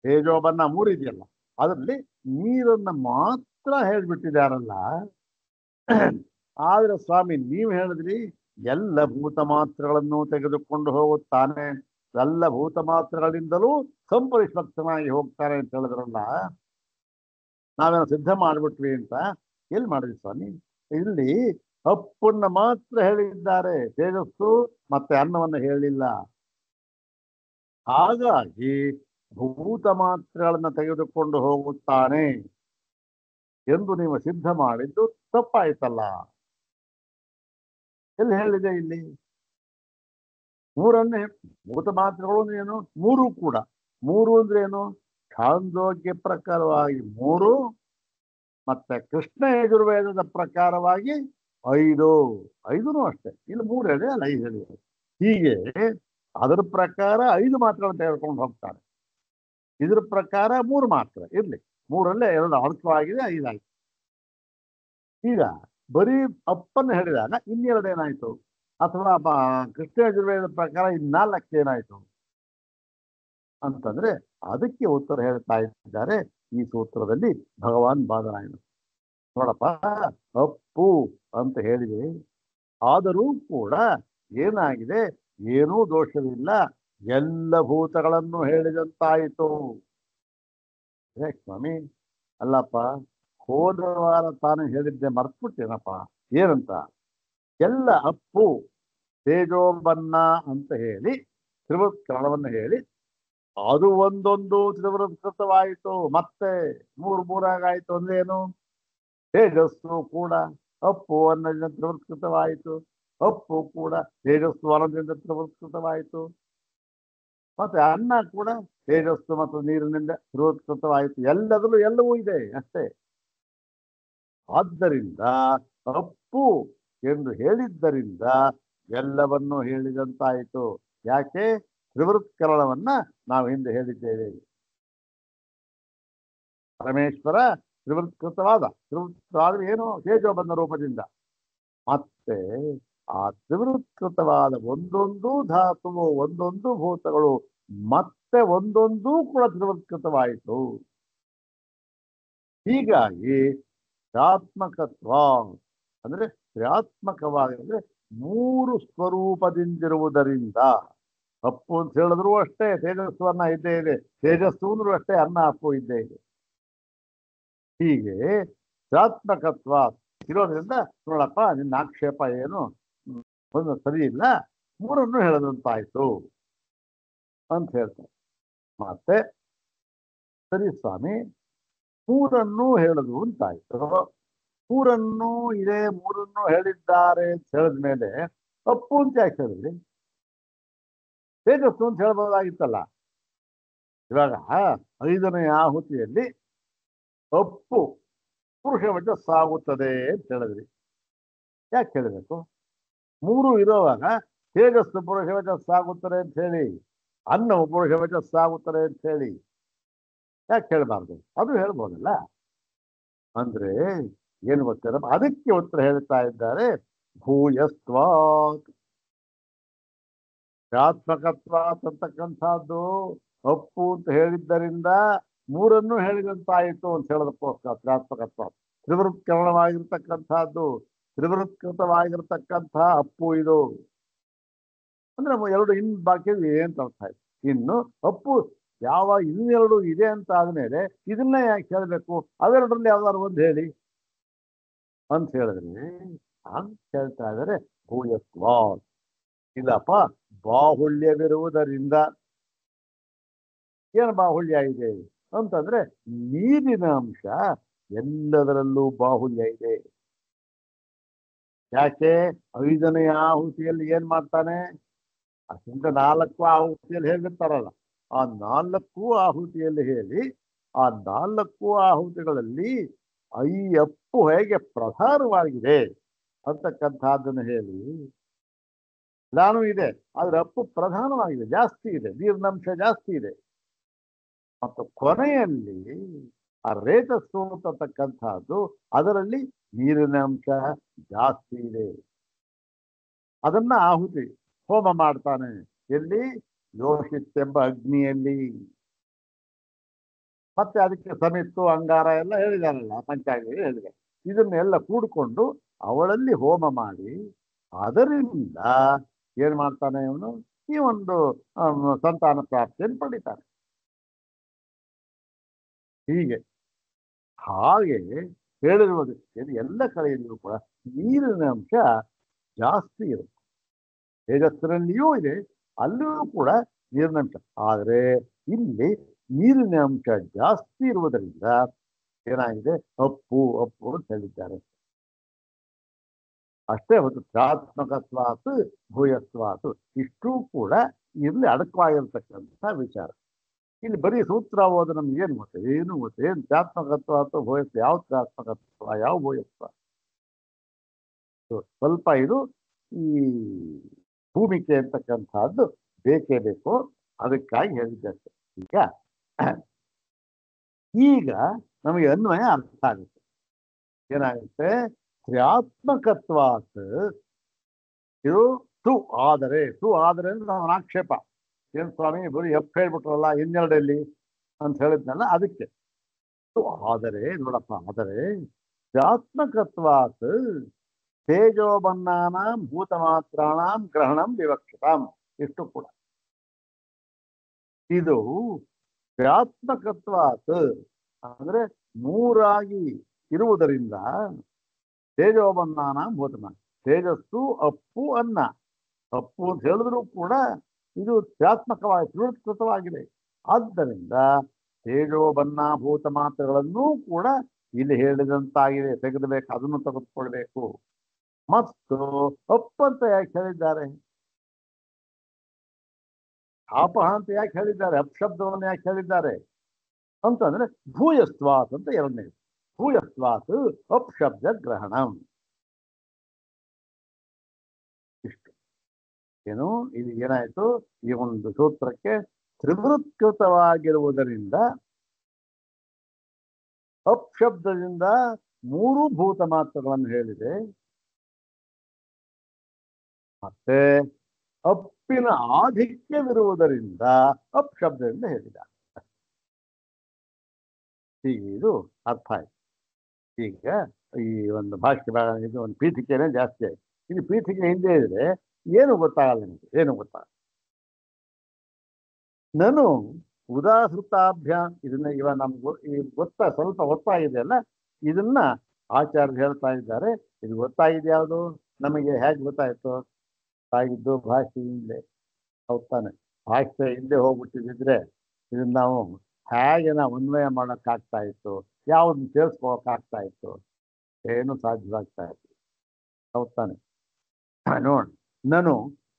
Speaker 1: ತೇಜೋಬನ್ನ 3 ಇದೆಯಲ್ಲ, ಅದರಲ್ಲಿ ನೀರನ್ನ ಮಾತ್ರ ಹೇಳ್ಬಿಟ್ಟಿದಾರಲ್ಲ. ಆದ್ರೆ ಸ್ವಾಮಿ ನೀವು ಹೇಳಿದ್ರಿ ಎಲ್ಲ ಭೂತ ಮಾತ್ರಗಳನ್ನು ತೆಗೆದುಕೊಂಡು ಹೋಗುತ್ತಾನೆ, ಎಲ್ಲ ಭೂತ ಮಾತ್ರಗಳಿಂದಲೂ ಸಂಪರಿಷ್ಪಕ್ತನಾಗಿ ಹೋಗ್ತಾನೆ ಅಂತ ಹೇಳಿದ್ರಲ್ಲ. ನಾವೇನೋ ಸಿದ್ಧ ಮಾಡ್ಬಿಟ್ವಿ ಅಂತ. ಎಲ್ಲಿ ಮಾಡಿದ್ವಿ ಸ್ವಾಮಿ? ಇಲ್ಲಿ ಅಪ್ಪನ್ನ ಮಾತ್ರ ಹೇಳಿದ್ದಾರೆ, ತೇಜಸ್ಸು ಮತ್ತೆ ಅನ್ನವನ್ನು ಹೇಳಿಲ್ಲ. ಹಾಗಾಗಿ ಭೂತ ಮಾತ್ರಗಳನ್ನ ತೆಗೆದುಕೊಂಡು ಹೋಗುತ್ತಾನೆ ಎಂದು ನೀವು ಸಿದ್ಧ ಮಾಡಿದ್ದು ತಪ್ಪಾಯ್ತಲ್ಲ. ಎಲ್ಲಿ ಹೇಳಿದೆ ಇಲ್ಲಿ? 3 ಭೂತ ಮಾತ್ರಗಳು ಏನು? 3 ಕೂಡ. 3 ಅಂದ್ರೆ ಏನು? ಛಾಂದೋಗ್ಯ ಪ್ರಕಾರವಾಗಿ 3, ಮತ್ತೆ ಕೃಷ್ಣ ಯಜುರ್ವೇದದ ಪ್ರಕಾರವಾಗಿ 5. 5 ಅಷ್ಟೇ. ಇಲ್ಲಿ 3 ಹೇಳಿದೆ ಅಲ್ಲ, 5 ಹೇಳಿದೆ. ಹೀಗೆ ಅದರ ಪ್ರಕಾರ 5 ಮಾತ್ರಗಳನ್ನು ತೆಗೆದುಕೊಂಡು ಹೋಗ್ತಾರೆ. ಇದ್ರ ಪ್ರಕಾರ 3 ಮಾತ್ರ ಇರ್ಲಿ. 3ರಲ್ಲೇ 2 ಅರ್ಥವಾಗಿದೆ, 5 ಆಯ್ತು. ಈಗ ಬರೀ ಅಪ್ಪನ್ನು ಹೇಳಿದಾಗ ಇನ್ನೆರಡೇನಾಯ್ತು, ಅಥವಾ ಕೃಷ್ಣ ಯಜುರ್ವೇದ ಪ್ರಕಾರ ಇನ್ನಾಲ್ಕು ಏನಾಯ್ತು ಅಂತಂದ್ರೆ ಅದಕ್ಕೆ ಉತ್ತರ ಹೇಳ್ತಾ ಇದ್ದಾರೆ ಈ ಸೂತ್ರದಲ್ಲಿ ಭಗವಾನ್ ಬಾದರಾಯಣ. ನೋಡಪ್ಪ, ಅಪ್ಪು ಅಂತ ಹೇಳಿದೆ, ಆದರೂ ಕೂಡ ಏನಾಗಿದೆ, ಏನೂ ದೋಷವಿಲ್ಲ, ಎಲ್ಲ ಭೂತಗಳನ್ನು ಹೇಳಿದಂತಾಯಿತು. ಸ್ವಾಮಿ, ಅಲ್ಲಪ್ಪ, ಹೋದ ವಾರ ತಾನು ಹೇಳಿದ್ದೆ ಮರ್ತ್ಬಿಟ್ಟೇನಪ್ಪ. ಏನಂತ? ಎಲ್ಲ ಅಪ್ಪು ತೇಜೋಬನ್ನ ಅಂತ ಹೇಳಿ ತ್ರಿವೃತ್ಕರಣವನ್ನು ಹೇಳಿ ಅದು ಒಂದೊಂದು ತ್ರಿವೃತ್ಕೃತವಾಯಿತು. ಮತ್ತೆ ಮೂರಾಗಾಯ್ತು ಅಂದ್ರೆ ಏನು? ತೇಜಸ್ಸು ಕೂಡ ಅಪ್ಪು ಅನ್ನದಿಂದ ತ್ರಿವೃತ್ಕೃತವಾಯಿತು, ಅಪ್ಪು ಕೂಡ ತೇಜಸ್ಸು ಅನ್ನದಿಂದ ತ್ರಿವೃತ್ಕೃತವಾಯಿತು, ಮತ್ತೆ ಅನ್ನ ಕೂಡ ತೇಜಸ್ಸು ಮತ್ತು ನೀರಿನಿಂದ ತ್ರಿವೃತ್ಕೃತವಾಯಿತು. ಎಲ್ಲವೂ ಇದೆ ಅಷ್ಟೇ. ಆದ್ದರಿಂದ ಅಪ್ಪು ಎಂದು ಹೇಳಿದ್ದರಿಂದ ಎಲ್ಲವನ್ನೂ ಹೇಳಿದಂತಾಯಿತು. ಯಾಕೆ? ತ್ರಿವೃತ್ಕರಣವನ್ನ ನಾವು ಹಿಂದೆ ಹೇಳಿದ್ದೇವೆ. ಪರಮೇಶ್ವರ ತ್ರಿವೃತ್ಕೃತವಾದ ಏನು? ತೇಜೋಬಂಧ ರೂಪದಿಂದ. ಮತ್ತೆ ಆ ತ್ರಿವೃತ್ಕೃತವಾದ ಒಂದೊಂದು ಧಾತುವು, ಒಂದೊಂದು ಭೂತಗಳು ಮತ್ತೆ ಒಂದೊಂದೂ ಕೂಡ ತ್ರಿವೃತ್ಕೃತವಾಯಿತು. ಹೀಗಾಗಿ ಕ್ರಿಯಾತ್ಮಕತ್ವ ಅಂದ್ರೆ ಕ್ರಿಯಾತ್ಮಕವಾಗಿದ್ರೆ ಮೂರು ಸ್ವರೂಪದಿಂದಿರುವುದರಿಂದ, ಅಪ್ಪು ಅಂತ ಹೇಳಿದ್ರು ಅಷ್ಟೇ ತೇಜಸ್ಸು ಅನ್ನ ಇದ್ದೇ ಇದೆ, ತೇಜಸ್ಸು ಅಂದ್ರೂ ಅಷ್ಟೇ ಅನ್ನ ಅಪ್ಪು ಇದ್ದೇ ಇದೆ. ಹೀಗೆ ಕ್ರಿಯಾತ್ಮಕತ್ವ ಇರೋದ್ರಿಂದ ನೋಡಪ್ಪ, ನಿನ್ನ ಆಕ್ಷೇಪ ಏನು ಒಂದು ಸರಿ ಇಲ್ಲ, ಮೂರನ್ನು ಹೇಳದಂತಾಯ್ತು ಅಂತ ಹೇಳ್ತಾರೆ. ಮತ್ತೆ ಸರಿ ಸ್ವಾಮಿ, ಮೂರನ್ನು ಹೇಳದು ಅಂತಾಯ್ತು. ಮೂರನ್ನು ಹೇಳಿದ್ದಾರೆ ಅಂತ ಹೇಳಿದ ಮೇಲೆ ಅಪ್ಪು ಅಂತ ಯಾಕೆ ಹೇಳಿದ್ರಿ? ತೇಜಸ್ಸು ಅಂತ ಹೇಳ್ಬೋದಾಗಿತ್ತಲ್ಲ. ಇವಾಗ 5ನೇ ಆಹುತಿಯಲ್ಲಿ ಅಪ್ಪು ಪುರುಷ ವಚಸ್ಸಾಗುತ್ತದೆ ಅಂತ ಹೇಳಿದ್ರಿ. ಯಾಕೆ ಹೇಳಬೇಕು? 3 ಇರೋವಾಗ ತೇಜಸ್ಸು ಪುರುಷ ವಚಸ್ಸಾಗುತ್ತದೆ ಅಂತ ಹೇಳಿ, ಅನ್ನವು ಪುರುಷ ವಚಸ್ಸಾಗುತ್ತದೆ ಅಂತ ಹೇಳಿ ಯಾಕೆ ಹೇಳಬಾರ್ದು? ಅದು ಹೇಳ್ಬೋದಲ್ಲ. ಅಂದ್ರೆ ಏನು ಗೊತ್ತಿರ, ಅದಕ್ಕೆ ಉತ್ತರ ಹೇಳ್ತಾ ಇದ್ದಾರೆ ಭೂಯಸ್ತ್ವಾತ್. ಕ್ರಿಯಾತ್ಮಕತ್ವಾತ್ ಅಂತಕ್ಕಂಥದ್ದು ಅಪ್ಪು ಅಂತ ಹೇಳಿದ್ದರಿಂದ ಮೂರನ್ನು ಹೇಳಿದಂತಾಯಿತು ಅಂತ ಹೇಳೋದಕ್ಕೋಸ್ಕರ ಕ್ರಿಯಾತ್ಮಕತ್ವ. ತ್ರಿವೃತ್ಕರಣವಾಗಿರ್ತಕ್ಕಂಥದ್ದು, ತ್ರಿವೃತ್ಕೃತವಾಗಿರ್ತಕ್ಕಂಥ ಅಪ್ಪು ಇದು ಅಂದ್ರೆ ಎರಡು ಇನ್ ಬಾಕಿ ಅಂತ ಅರ್ಥ ಆಯ್ತು. ಇನ್ನು ಅಪ್ಪು ಇನ್ನೆರಡು ಇದೆ ಅಂತ ಆದ್ಮೇಲೆ ಇದನ್ನ ಯಾಕೆ ಹೇಳಬೇಕು? ಅವೆರಡರಲ್ಲಿ ಯಾವ್ದಾದ್ರು ಒಂದು ಹೇಳಿ ಅಂತ ಹೇಳಿದ್ರೆ ಅಂತ ಹೇಳ್ತಾ ಇದ್ದಾರೆ ಭೂಯತ್ವ. ಇಲ್ಲಪ್ಪ, ಬಾಹುಳ್ಯವಿರುವುದರಿಂದ. ಏನು ಬಾಹುಳ್ಯ ಇದೆ ಅಂತಂದ್ರೆ ನೀರಿನ ಅಂಶ ಎಲ್ಲದರಲ್ಲೂ ಬಾಹುಳ್ಯ ಇದೆ. ಯಾಕೆ? 5ನೇ ಆಹುತಿಯಲ್ಲಿ ಏನ್ ಮಾಡ್ತಾನೆ? ಅಷ್ಟಿಂದ 4 ಆಹುತಿಯಲ್ಲಿ ಹೇಳಿರ್ತಾರಲ್ಲ, ಆ 4 ಆಹುತಿಯಲ್ಲಿ ಹೇಳಿ ಆ 4 ಆಹುತಿಗಳಲ್ಲಿ ಅಪ್ಪು ಹೇಗೆ ಪ್ರಧಾನವಾಗಿದೆ ಅಂತಕ್ಕಂಥದ್ದನ್ನು ಹೇಳಿ, ನಾನು ಇದೆ ಆದ್ರೆ ಅಪ್ಪು ಪ್ರಧಾನವಾಗಿದೆ, ಜಾಸ್ತಿ ಇದೆ, ನೀರಿನಂಶ ಜಾಸ್ತಿ ಇದೆ. ಮತ್ತು ಕೊನೆಯಲ್ಲಿ ಆ ರೇತಸ್ಸು ಅಂತಕ್ಕಂಥದ್ದು, ಅದರಲ್ಲಿ ನೀರಿನ ಅಂಶ ಜಾಸ್ತಿ ಇದೆ. ಅದನ್ನ ಆಹುತಿ ಹೋಮ ಮಾಡ್ತಾನೆ. ಎಲ್ಲಿ? ಯೋಷಿತ್ತೆಂಬ ಅಗ್ನಿಯಲ್ಲಿ. ಮತ್ತೆ ಅದಕ್ಕೆ ಸಮಿತ್ತು ಅಂಗಾರ ಎಲ್ಲ ಹೇಳಿದಾರಲ್ಲ, ಪಂಚಾಂಗ ಹೇಳಿದೆ. ಇದನ್ನೆಲ್ಲ ಕೂಡಿಕೊಂಡು ಅವಳಲ್ಲಿ ಹೋಮ ಮಾಡಿ ಅದರಿಂದ ಏನ್ ಮಾಡ್ತಾನೆ ಇವನು? ಈ ಒಂದು ಸಂತಾನ ಪ್ರಾಪ್ತಿಯನ್ನು ಪಡಿತಾನೆ. ಹಾಗೆ ಹೇಳಿರುವುದಕ್ಕೆ ಎಲ್ಲ ಕಡೆಯಲ್ಲಿಯೂ ಕೂಡ ನೀರಿನ ಅಂಶ ಜಾಸ್ತಿ ಇರುತ್ತೆ. ತೇಜಸ್ಸಿನಲ್ಲಿಯೂ ಇದೆ, ಅಲ್ಲಿಯೂ ಕೂಡ ನೀರಿನ ಅಂಶ. ಆದರೆ ಇಲ್ಲಿ ನೀರಿನ ಅಂಶ ಜಾಸ್ತಿ ಇರುವುದರಿಂದ ಏನಾಗಿದೆ? ಅಪ್ಪು ಅಂತ ಹೇಳಿದ್ದಾರೆ. ಅಷ್ಟೇ ಹೊತ್ತು ಕ್ರಿಯಾತ್ಮಕತ್ವಾತ್ ಭೂಯತ್ವಾತ್ ಇಷ್ಟೂ ಕೂಡ ಇಲ್ಲಿ ಅಡಕವಾಗಿರ್ತಕ್ಕಂಥ ವಿಚಾರ. ಇಲ್ಲಿ ಬರೀ ಸೂತ್ರ ಓದು ನಮ್ಗೆ ಏನು ಗೊತ್ತೆ? ಏನು ಗೊತ್ತೆ? ಏನು ಕ್ರಿಯಾತ್ಮಕತ್ವ ಅಥವಾ ಭೂಯತ್ವ? ಯಾವ ಕ್ರಿಯಾತ್ಮಕತ್ವ, ಯಾವ ಭೂಯತ್ವ? ಸ್ವಲ್ಪ ಇದು ಈ ಭೂಮಿಕೆ ಅಂತಕ್ಕಂಥದ್ದು ಬೇಕೇ ಬೇಕು. ಅದಕ್ಕಾಗಿ ಹೇಳಿದ್ದೆ. ಈಗ ನಮಗೆ ಅನ್ವಯ ಅರ್ಥ ಆಗುತ್ತೆ. ಏನಾಗುತ್ತೆ? ತ್ರ್ಯಾತ್ಮಕತ್ವಾತ್ ಇದು ತು ಆದರೆ ಅಂದ್ರೆ ನಾವು ಆಕ್ಷೇಪ ಏನ್ ಸ್ವಾಮಿ ಬರೀ ಎಫ್ ಹೇಳ್ಬಿಟ್ರಲ್ಲ ಇನ್ನೆರಡಲ್ಲಿ ಅಂತ ಹೇಳಿದ್ನಲ್ಲ ಅದಕ್ಕೆ ಆದರೆ ನೋಡಪ್ಪ ಆದರೆ ತ್ರ್ಯಾತ್ಮಕತ್ವಾತ್ ತೇಜೋಬನ್ನಾನಾಂ ಭೂತಮಾತ್ರಾಣಾಂ ಗ್ರಹಣಂ ವಿವಕ್ಷಿತಾಂ ಇಷ್ಟು ಕೂಡ ಇದು ತ್ರ್ಯಾತ್ಮಕತ್ವಾತ್ ಅಂದ್ರೆ ಮೂರಾಗಿ ಇರುವುದರಿಂದ ತೇಜೋಬನ್ನಾನಾಂ ಭೂತಮಾನ ತೇಜಸ್ಸು ಅಪ್ಪು ಅನ್ನ ಅಪ್ಪು ಅಂತ ಹೇಳಿದ್ರು ಕೂಡ ಇದು ತ್ರ್ಯಾತ್ಮಕವಾಗಿ ತ್ರಿವೃತ್ಕೃತವಾಗಿದೆ. ಆದ್ದರಿಂದ ತೇಜೋಬನ್ನ ಭೂತ ಮಾತ್ರಗಳನ್ನೂ ಕೂಡ ಇಲ್ಲಿ ಹೇಳಿದಂತಾಗಿದೆ, ತೆಗೆದಬೇಕು, ಅದನ್ನು ತೆಗೆದುಕೊಳ್ಬೇಕು. ಮತ್ತು ಅಪ್ಪಂತ ಯಾಕೆ ಹೇಳಿದ್ದಾರೆ, ಆಪಹ ಅಂತ ಯಾಕೆ ಹೇಳಿದ್ದಾರೆ, ಅಪ್ಶಬ್ದವನ್ನು ಯಾಕೆ ಹೇಳಿದ್ದಾರೆ ಅಂತಂದ್ರೆ ಭೂಯಸ್ವಾತ್ ಅಂತ ಎರಡನೇದು. ಭೂಯಸ್ವಾತ್ ಅಪ್ಶಬ್ದ ಗ್ರಹಣಂ. ಇಷ್ಟು ಏನು ಇದು ಏನಾಯ್ತು, ಈ ಒಂದು ಸೂತ್ರಕ್ಕೆ ತ್ರಿವೃತ್ಕೃತವಾಗಿರುವುದರಿಂದ ಅಪ್ಶಬ್ದದಿಂದ ಮೂರು ಭೂತ ಮಾತ್ರಗಳನ್ನು ಹೇಳಿದೆ. ಮತ್ತೆ ಅಪ್ಪಿನ ಆಧಿಕ್ಯವಿರುವುದರಿಂದ ಅಪ್ಶಬ್ದದಿಂದ ಹೇಳಿದ. ಹೀಗೆ ಇದು ಅರ್ಥ ಆಯ್ತು. ಈಗ ಈ ಒಂದು ಭಾಷೆ ಇದು ಒಂದು ಪೀಠಿಕೆನೇ ಜಾಸ್ತಿ ಆಯ್ತು. ಇಲ್ಲಿ ಪೀಠಿಕೆ ಹಿಂದೆ ಇದ್ರೆ ಏನು ಗೊತ್ತಾಗಲ್ಲ ನಿಮಗೆ, ಏನು ಗೊತ್ತಾಗಲ್ಲ. ನಾನು ಉದಾಹೃತಾಭ್ಯಾಮ್ ಇದನ್ನ ಇವಾಗ ನಮ್ಗೆ ಈ ಸ್ವಲ್ಪ ಗೊತ್ತಾಗಿದೆ ಅಲ್ಲ, ಇದನ್ನ ಆಚಾರ್ಯ ಹೇಳ್ತಾ ಇದ್ದಾರೆ. ಇದು ಗೊತ್ತಾಗಿದೆ ಯಾವುದು, ನಮಗೆ ಹೇಗೆ ಗೊತ್ತಾಯ್ತು, ಆಗಿದ್ದು ಭಾಷೆ ಹಿಂದೆ. ಹೌದ್ ತಾನೆ, ಭಾಷೆ ಹಿಂದೆ ಹೋಗ್ಬಿಟ್ಟಿದ್ರೆ ಇದನ್ನ ನಾವು ಹೇಗೆ ನಾವು ಅನ್ವಯ ಮಾಡೋಕ್ಕಾಗ್ತಾ ಇತ್ತು, ಯಾವ್ದನ್ನ ಸೇರಿಸ್ಕೋಕ್ಕಾಗ್ತಾ ಇತ್ತು, ಏನು ಸಾಧ್ಯವಾಗ್ತಾ ಇತ್ತು. ಹೌದ್ ತಾನೆ. ನೋಡಿ, ನಾನು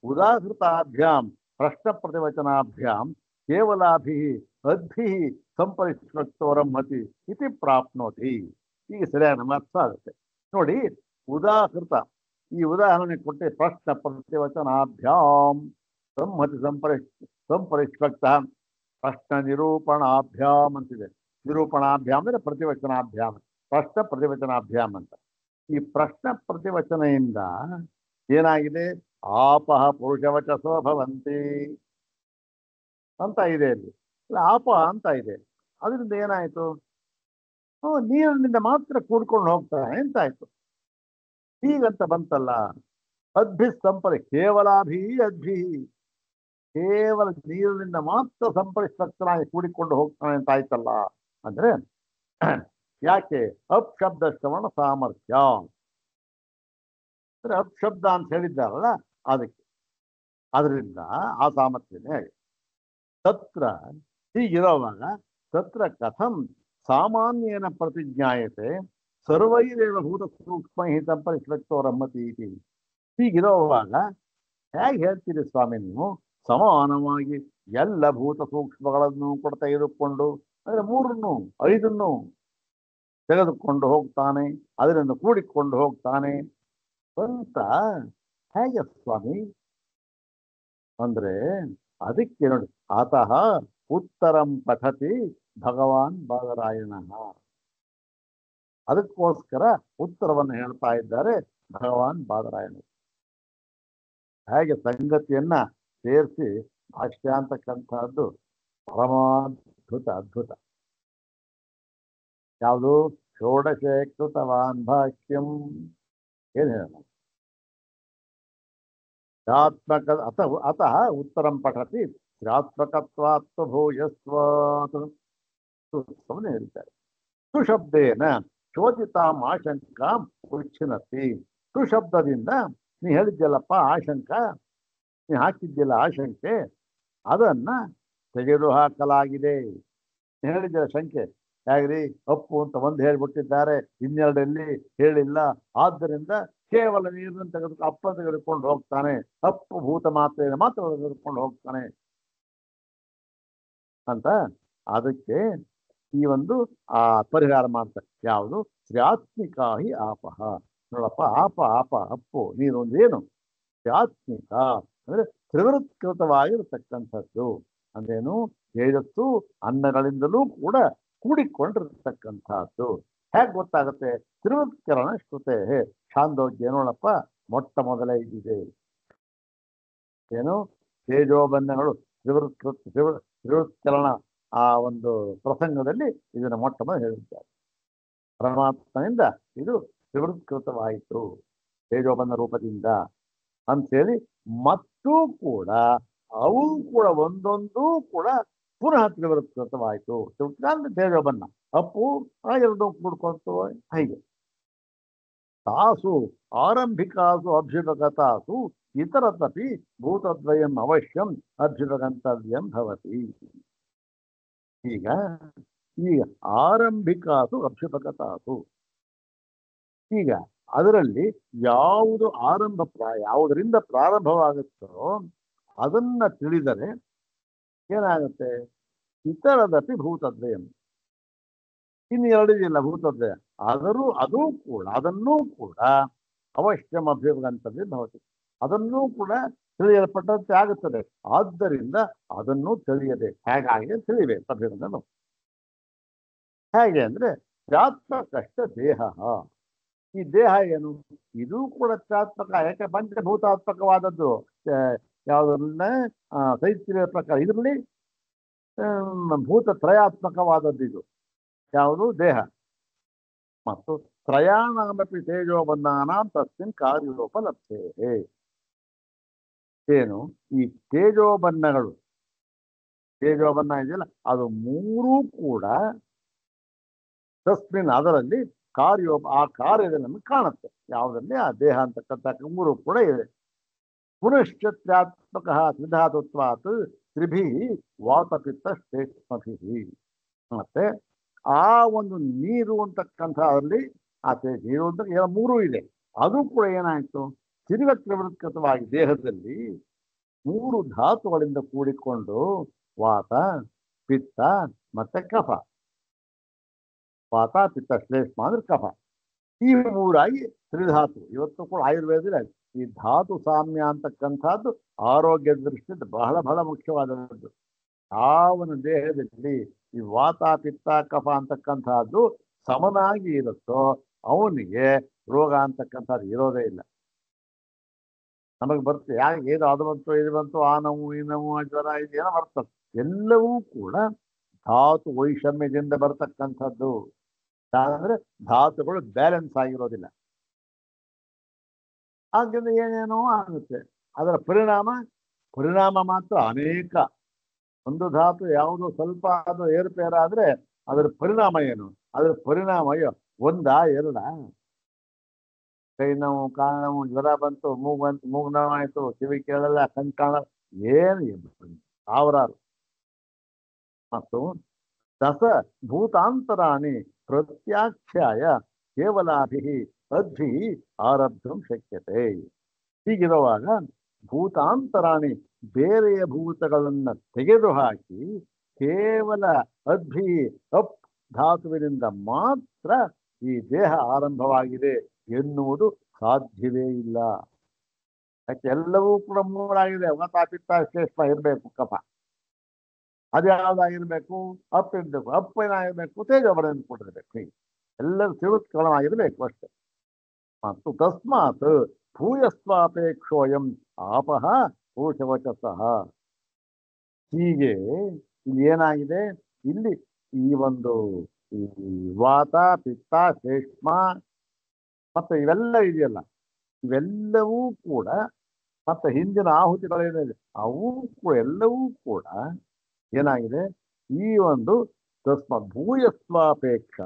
Speaker 1: ಉದಾಹೃತಾಭ್ಯಾಮ್ ಪ್ರಶ್ನ ಪ್ರತಿವಚನಾಭ್ಯಾಮ್ ಕೇವಲಾಭಿ ಅದ್ಭಿ ಸಂಪರಿಷ್ಕೃತೋರಮತಿ ಇತಿ ಪ್ರಾಪ್ನೋತಿ. ಈಗ ಸರಿಯಾಗಿ ನಮ್ಗೆ ಅರ್ಥ ಆಗುತ್ತೆ. ನೋಡಿ, ಉದಾಹೃತ ಈ ಉದಾಹರಣೆ ಕೊಟ್ಟೆ, ಪ್ರಶ್ನ ಪ್ರತಿವಚನಾಭ್ಯಾಮ್ ಸಂಹತಿ ಸಂಪರಿಷ್ಕೃತ ಪ್ರಶ್ನ ನಿರೂಪಣಾಭ್ಯಾಮ್ ಅಂತಿದೆ. ನಿರೂಪಣಾಭ್ಯಾಮ್ ಅಂದ್ರೆ ಪ್ರತಿವಚನಾಭ್ಯಾಮ್, ಪ್ರಶ್ನ ಪ್ರತಿವಚನಾಭ್ಯಾಮ್ ಅಂತ. ಈ ಪ್ರಶ್ನ ಪ್ರತಿವಚನೆಯಿಂದ ಏನಾಗಿದೆ, ಆಪಹ ಪುರುಷವಚಸೋ ಭವಂತಿ ಅಂತ ಇದೆ. ಅಲ್ಲಿ ಆಪ ಅಂತ ಇದೆ. ಅದರಿಂದ ಏನಾಯ್ತು, ನೀರಿನಿಂದ ಮಾತ್ರ ಕೂಡ್ಕೊಂಡು ಹೋಗ್ತಾನೆ ಎಂತಾಯ್ತು, ಹೀಗಂತ ಬಂತಲ್ಲ. ಅದ್ಭಿ ಕೇವಲಾಭಿ ಅದ್ಭಿ, ಕೇವಲ ನೀರಿನಿಂದ ಮಾತ್ರ ಸಂಪರಿಸಕ್ತನಾಗಿ ಕೂಡಿಕೊಂಡು ಹೋಗ್ತಾನೆ ಅಂತ ಆಯ್ತಲ್ಲ. ಅಂದ್ರೆ ಯಾಕೆ, ಅಪ್ಶಬ್ದ ಶ್ರವಣ ಸಾಮರ್ಥ್ಯ ಅಂದ್ರೆ ಅಪ್ಶಬ್ದ ಅಂತ ಹೇಳಿದ್ದಾರಲ್ಲ ಅದಕ್ಕೆ, ಅದರಿಂದ ಆ ಸಾಮರ್ಥ್ಯನೇ. ತತ್ರ ಹೀಗಿರೋವಾಗ ತತ್ರ ಕಥಂ ಸಾಮಾನ್ಯೇನ ಪ್ರತಿಜ್ಞಾಯತೆ ಸರ್ವೈರೇವ ಭೂತ ಸೂಕ್ಷ್ಮ ಸಂಪರಿಷ್ಕೃತೋರಮ್ಮತಿ ಇತಿ. ಹೀಗಿರೋವಾಗ ಹೇಗೆ ಹೇಳ್ತೀರಿ ಸ್ವಾಮಿ ನೀವು, ಸಮಾನವಾಗಿ ಎಲ್ಲ ಭೂತ ಸೂಕ್ಷ್ಮಗಳನ್ನು ಕೂಡ ತೆಗೆದುಕೊಂಡು, ಅಂದ್ರೆ 3 5 ತೆಗೆದುಕೊಂಡು ಹೋಗ್ತಾನೆ, ಅದರಿಂದ ಕೂಡಿಕೊಂಡು ಹೋಗ್ತಾನೆ ಅಂತ ಹೇಗೆ ಸ್ವಾಮಿ ಅಂದ್ರೆ, ಅದಕ್ಕೆ ನೋಡಿ, ಆತಃ ಉತ್ತರಂ ಪಠತಿ ಭಗವಾನ್ ಬಾದರಾಯಣ. ಅದಕ್ಕೋಸ್ಕರ ಉತ್ತರವನ್ನು ಹೇಳ್ತಾ ಇದ್ದಾರೆ ಭಗವಾನ್ ಬಾದರಾಯಣ. ಹೇಗೆ ಸಂಗತಿಯನ್ನ ಸೇರಿಸಿ ಭಾಷ್ಯ ಅಂತಕ್ಕಂಥದ್ದು ಪರಮಾದ್ಭುತ, ಅದ್ಭುತ. ಯಾವುದು, ಷೋಡಶೇ ಕೃತವಾನ್ ಭಾಷ್ಯಂ ಏನ್ ಹೇಳೋಣ, ಅತಃ ಉತ್ತರಂ ಪಠತಿ ತ್ರ್ಯಾತ್ಮಕತ್ವಾತ್ ಭೂಯಸ್ವಾತ್ ಹೇಳ್ತಾರೆ. ಸುಶಬ್ದೇನ ಶೋಧಿತಾಂ ಆಶಂಕಾಂ ಉಚ್ಛಿನತಿ. ಸುಶಬ್ದದಿಂದ ನೀ ಹೇಳಿದ್ಯಲ್ಲಪ್ಪ ಆಶಂಕ, ನೀ ಹಾಕಿದ್ಯಲ್ಲ ಆಶಂಕೆ, ಅದನ್ನ ತೆಗೆದು ಹಾಕಲಾಗಿದೆ. ಹೇಳಿದ್ಯಲ್ಲ ಶಂಕೆ, ಹೇಗ್ರಿ ಅಪ್ಪು ಅಂತ ಒಂದು ಹೇಳ್ಬಿಟ್ಟಿದ್ದಾರೆ, ಇನ್ನೆರಡಲ್ಲಿ ಹೇಳಿಲ್ಲ, ಆದ್ದರಿಂದ ಕೇವಲ ನೀರನ್ನು ಅಪ್ಪ ತೆಗೆದುಕೊಂಡು ಹೋಗ್ತಾನೆ, ಅಪ್ಪು ಭೂತ ಮಾತ್ರೆಯನ್ನು ಮಾತ್ರ ತೆಗೆದುಕೊಂಡು ಹೋಗ್ತಾನೆ ಅಂತ. ಅದಕ್ಕೆ ಈ ಒಂದು ಪರಿಹಾರ ಮಾಡ್ತಾರೆ. ಯಾವುದು, ತ್ರ್ಯಾತ್ಮಿಕಾಹಿ ಆಪಹ. ನೋಡಪ್ಪ, ಅಪ್ಪು ನೀರೊಂದು ಏನು, ತ್ರ್ಯಾತ್ಮಿಕ ಅಂದ್ರೆ ತ್ರಿವೃತ್ಕೃತವಾಗಿರತಕ್ಕಂಥದ್ದು. ಅಂದ್ರೇನು, ತೇಜಸ್ಸು ಅನ್ನಗಳಿಂದಲೂ ಕೂಡ ಕೂಡಿಕೊಂಡಿರತಕ್ಕಂಥದ್ದು. ಹೇಗೆ ಗೊತ್ತಾಗುತ್ತೆ? ತ್ರಿವೃತ್ಕರಣ ಶ್ರುತೆ ಛಾಂದೋಗ್ಯ ನೋಡಪ್ಪ ಮೊಟ್ಟ ಮೊದಲೇ ಇದಿದೆ. ಏನು ತೇಜೋಬಂಧಗಳು ತ್ರಿವೃತ್ಕರಣ ಆ ಒಂದು ಪ್ರಸಂಗದಲ್ಲಿ ಇದನ್ನು ಮೊಟ್ಟ ಮೊದಲು ಹೇಳಿದ್ದಾರೆ. ಪರಮಾತ್ಮನಿಂದ ಇದು ತ್ರಿವೃತ್ಕೃತವಾಯಿತು ತೇಜೋಬಂಧ ರೂಪದಿಂದ ಅಂತೇಳಿ. ಮತ್ತೂ ಕೂಡ ಅವು ಕೂಡ ಒಂದೊಂದು ಕೂಡ ಪುನಃ ತ್ರಿವೃತ್ಕೃತವಾಯಿತು. ತ್ರಿವೃತ್ಕ ತೇಜೋಬಂಧ ಅಪ್ಪು ಎರಡು ಕೂಡ್ಕೊಳ್ತು ಹೀಗೆ. ತಾಸು ಆರಂಭಿಕಾಸು ಅಭ್ಯುಪಗತಾಸು ಇತರತಪಿ ಭೂತದ್ವಯಂ ಅವಶ್ಯಂ ಅಭ್ಯುಪಗಂತವ್ಯಂ ಭವತಿ. ಈಗ ಆರಂಭಿಕಾಸು ಅಭ್ಯುಪಗತಾಸು, ಈಗ ಅದರಲ್ಲಿ ಯಾವುದು ಯಾವುದರಿಂದ ಪ್ರಾರಂಭವಾಗುತ್ತೋ ಅದನ್ನ ತಿಳಿದರೆ ಏನಾಗುತ್ತೆ? ಇತರದಪಿ ಭೂತದ್ವಯಂ, ಇನ್ನು ಎರಡಿದಿಲ್ಲ ಭೂತದ್ವಯ, ಅದನ್ನೂ ಕೂಡ ಅವಶ್ಯಂ ಅಭ್ಯುಪಗಂತವ್ಯ ಭವತಿ, ಅದನ್ನೂ ಕೂಡ ತಿಳಿಯಲ್ಪಟ್ಟಂತೆ ಆಗುತ್ತದೆ. ಆದ್ದರಿಂದ ಅದನ್ನು ತಿಳಿಯಬೇಕು. ಹೇಗಾಗಿ ತಿಳಿಬೇಕು ಅಭ್ಯುಪಗಂತ. ಹೇಗೆ ಅಂದ್ರೆ ಚಾತ್ಮಕಷ್ಟ ದೇಹ. ಈ ದೇಹ ಏನು? ಇದು ಕೂಡ ಚಾತ್ಮಕ. ಯಾಕೆ? ಪಂಚಭೂತಾತ್ಮಕವಾದದ್ದು. ಯಾವುದನ್ನ ತೈತ್ರಿಯ ಪ್ರಕಾರ ಇದರಲ್ಲಿ ಭೂತತ್ರಯಾತ್ಮಕವಾದದ್ದು ಇದು. ಯಾವುದು? ದೇಹ. ಮತ್ತು ತ್ರಯಾಣಮಪಿ ತೇಜೋಬಂಧಾನಾಂ ತಸ್ಮಿನ್ ಕಾರ್ಯೋಪಲಬ್ಧೇ. ಏನು? ಈ ತೇಜೋಬಂಧಗಳು, ತೇಜೋಬಂಧ ಇದೆಯಲ್ಲ, ಅದು ಮೂರೂ ಕೂಡ ತಸ್ಮಿನ್ ಅದರಲ್ಲಿ ಆ ಕಾರ್ಯದಲ್ಲಿ ನಮಗೆ ಕಾಣುತ್ತೆ. ಯಾವುದರಲ್ಲಿ? ಆ ದೇಹ ಅಂತಕ್ಕಂಥ ಮೂರು ಕೂಡ ಇದೆ. ಪುನಶ್ಚಾತ್ಮಕ ತ್ರಿಧಾತುತ್ವಾತ್ ತ್ರಿಭಿ ವಾತಪಿತ್ತ ಶ್ಲೇಷ್ಮಭಿ. ಮತ್ತೆ ಆ ಒಂದು ನೀರು ಅಂತಕ್ಕಂಥ ಅದರಲ್ಲಿ ಆ ನೀರು ಅಂತ ಮೂರು ಇದೆ. ಅದು ಕೂಡ ಏನಾಯ್ತು? ತ್ರಿವೃತ್ಕೃತವಾಗಿ ದೇಹದಲ್ಲಿ ಮೂರು ಧಾತುಗಳಿಂದ ಕೂಡಿಕೊಂಡು ವಾತ, ಪಿತ್ತ ಮತ್ತೆ ಕಫ. ವಾತ, ಪಿತ್ತ, ಶ್ಲೇಷ್ಮ ಅಂದ್ರೆ ಕಫ. ಈ ಮೂರಾಗಿ ತ್ರಿಧಾತು. ಇವತ್ತು ಕೂಡ ಆಯುರ್ವೇದದಲ್ಲಿ ಈ ಧಾತು ಸಾಮ್ಯ ಅಂತಕ್ಕಂಥದ್ದು ಆರೋಗ್ಯದ ದೃಷ್ಟಿಯಿಂದ ಬಹಳ ಬಹಳ ಮುಖ್ಯವಾದದ್ದು. ಯಾವನ ದೇಹದಲ್ಲಿ ಈ ವಾತ, ಪಿತ್ತ, ಕಫ ಅಂತಕ್ಕಂಥದ್ದು ಸಮನಾಗಿ ಇರುತ್ತೋ ಅವನಿಗೆ ರೋಗ ಅಂತಕ್ಕಂಥದ್ದು ಇರೋದೇ ಇಲ್ಲ. ನಮಗೆ ಬರ್ತದೆ ಯಾಕೆ? ಏನು ಅದು ಬಂತು, ಇದು ಬಂತು, ಆ ನೋವು, ಈ ನೋವು, ಜ್ವರ, ಇದು ಏನೋ ಬರ್ತದೆ. ಎಲ್ಲವೂ ಕೂಡ ಧಾತು ವೈಷಮ್ಯದಿಂದ ಬರ್ತಕ್ಕಂಥದ್ದು. ಅಂದ್ರೆ ಧಾತುಗಳು ಬ್ಯಾಲೆನ್ಸ್ ಆಗಿರೋದಿಲ್ಲ. ಆದ್ದರಿಂದ ಏನೇನೋ ಆಗುತ್ತೆ. ಅದರ ಪರಿಣಾಮ ಮಾತ್ರ ಅನೇಕ. ಒಂದು ಧಾತು ಯಾವುದು ಸ್ವಲ್ಪ ಅದು ಏರುಪೇರಾದ್ರೆ ಅದರ ಪರಿಣಾಮ ಏನು? ಅದರ ಪರಿಣಾಮ ಒಂದ ಎರಡ? ಕೈ ನೋವು, ಕಾಲು ನೋವು, ಜ್ವರ ಬಂತು, ಮೂಗು ನೋವಾಯ್ತು, ಕಿವಿ ಕೇಳಲ್ಲ, ಕಣ್ ಕಾಣಲ್ಲ, ಏನು ಸಾವಿರಾರು. ಮತ್ತು ದಶ ಭೂತಾಂತರಾಣಿ ಪ್ರತ್ಯಾಖ್ಯಾಯ ಕೇವಲಾಭಿ ಅದ್ಭಿ ಆರಬ್ಧಂ ಶಕ್ಯತೆ. ಹೀಗಿರುವಾಗ ಭೂತಾಂತರಾಣಿ ಬೇರೆಯ ಭೂತಗಳನ್ನ ತೆಗೆದುಹಾಕಿ ಕೇವಲ ಅದ್ಭಿ ಅಪ್ ಧಾತುವಿನಿಂದ ಮಾತ್ರ ಈ ದೇಹ ಆರಂಭವಾಗಿದೆ ಎನ್ನುವುದು ಸಾಧ್ಯವೇ ಇಲ್ಲ. ಯಾಕೆ? ಎಲ್ಲವೂ ಕೂಡ ಮೂರಾಗಿದೆ. ವಾತ, ಪಿತ್ತ, ಶ್ಲೇಷ್ಮ ಇರಬೇಕು, ಕಫ ಅದ್ಯಾವ್ದಾಗಿರ್ಬೇಕು? ಅಪ್ ಇರ್ಬೇಕು. ಅಪ್ ಏನಾಗಿರ್ಬೇಕು? ತೇಜೋಬಂಧ ಕೊಟ್ಟಿರ್ಬೇಕು. ಎಲ್ಲರೂ ತ್ರಿವೃತ್ಕರಣವಾಗಿರ್ಬೇಕು ಅಷ್ಟೇ. ಮತ್ತು ತಸ್ಮಾತ್ ಭೂಯಸ್ವಾಪೇಕ್ಷೋಯಂ ಆಪಹ ಪುರುಷವಚಸಃ. ಹೀಗೆ ಇಲ್ಲಿ ಏನಾಗಿದೆ? ಇಲ್ಲಿ ಈ ಒಂದು ಈ ವಾತ, ಪಿತ್ತ, ಶ್ಲೇಷ್ಮ ಮತ್ತೆ ಇವೆಲ್ಲ ಇದೆಯಲ್ಲ, ಇವೆಲ್ಲವೂ ಕೂಡ ಮತ್ತೆ ಹಿಂದಿನ ಆಹುತಿಗಳೇನಿದೆ ಅವು ಕೂಡ ಎಲ್ಲವೂ ಕೂಡ ಏನಾಗಿದೆ? ಈ ಒಂದು ತಸ್ಮಾತ್ ಭೂಯಸ್ವಾಪೇಕ್ಷ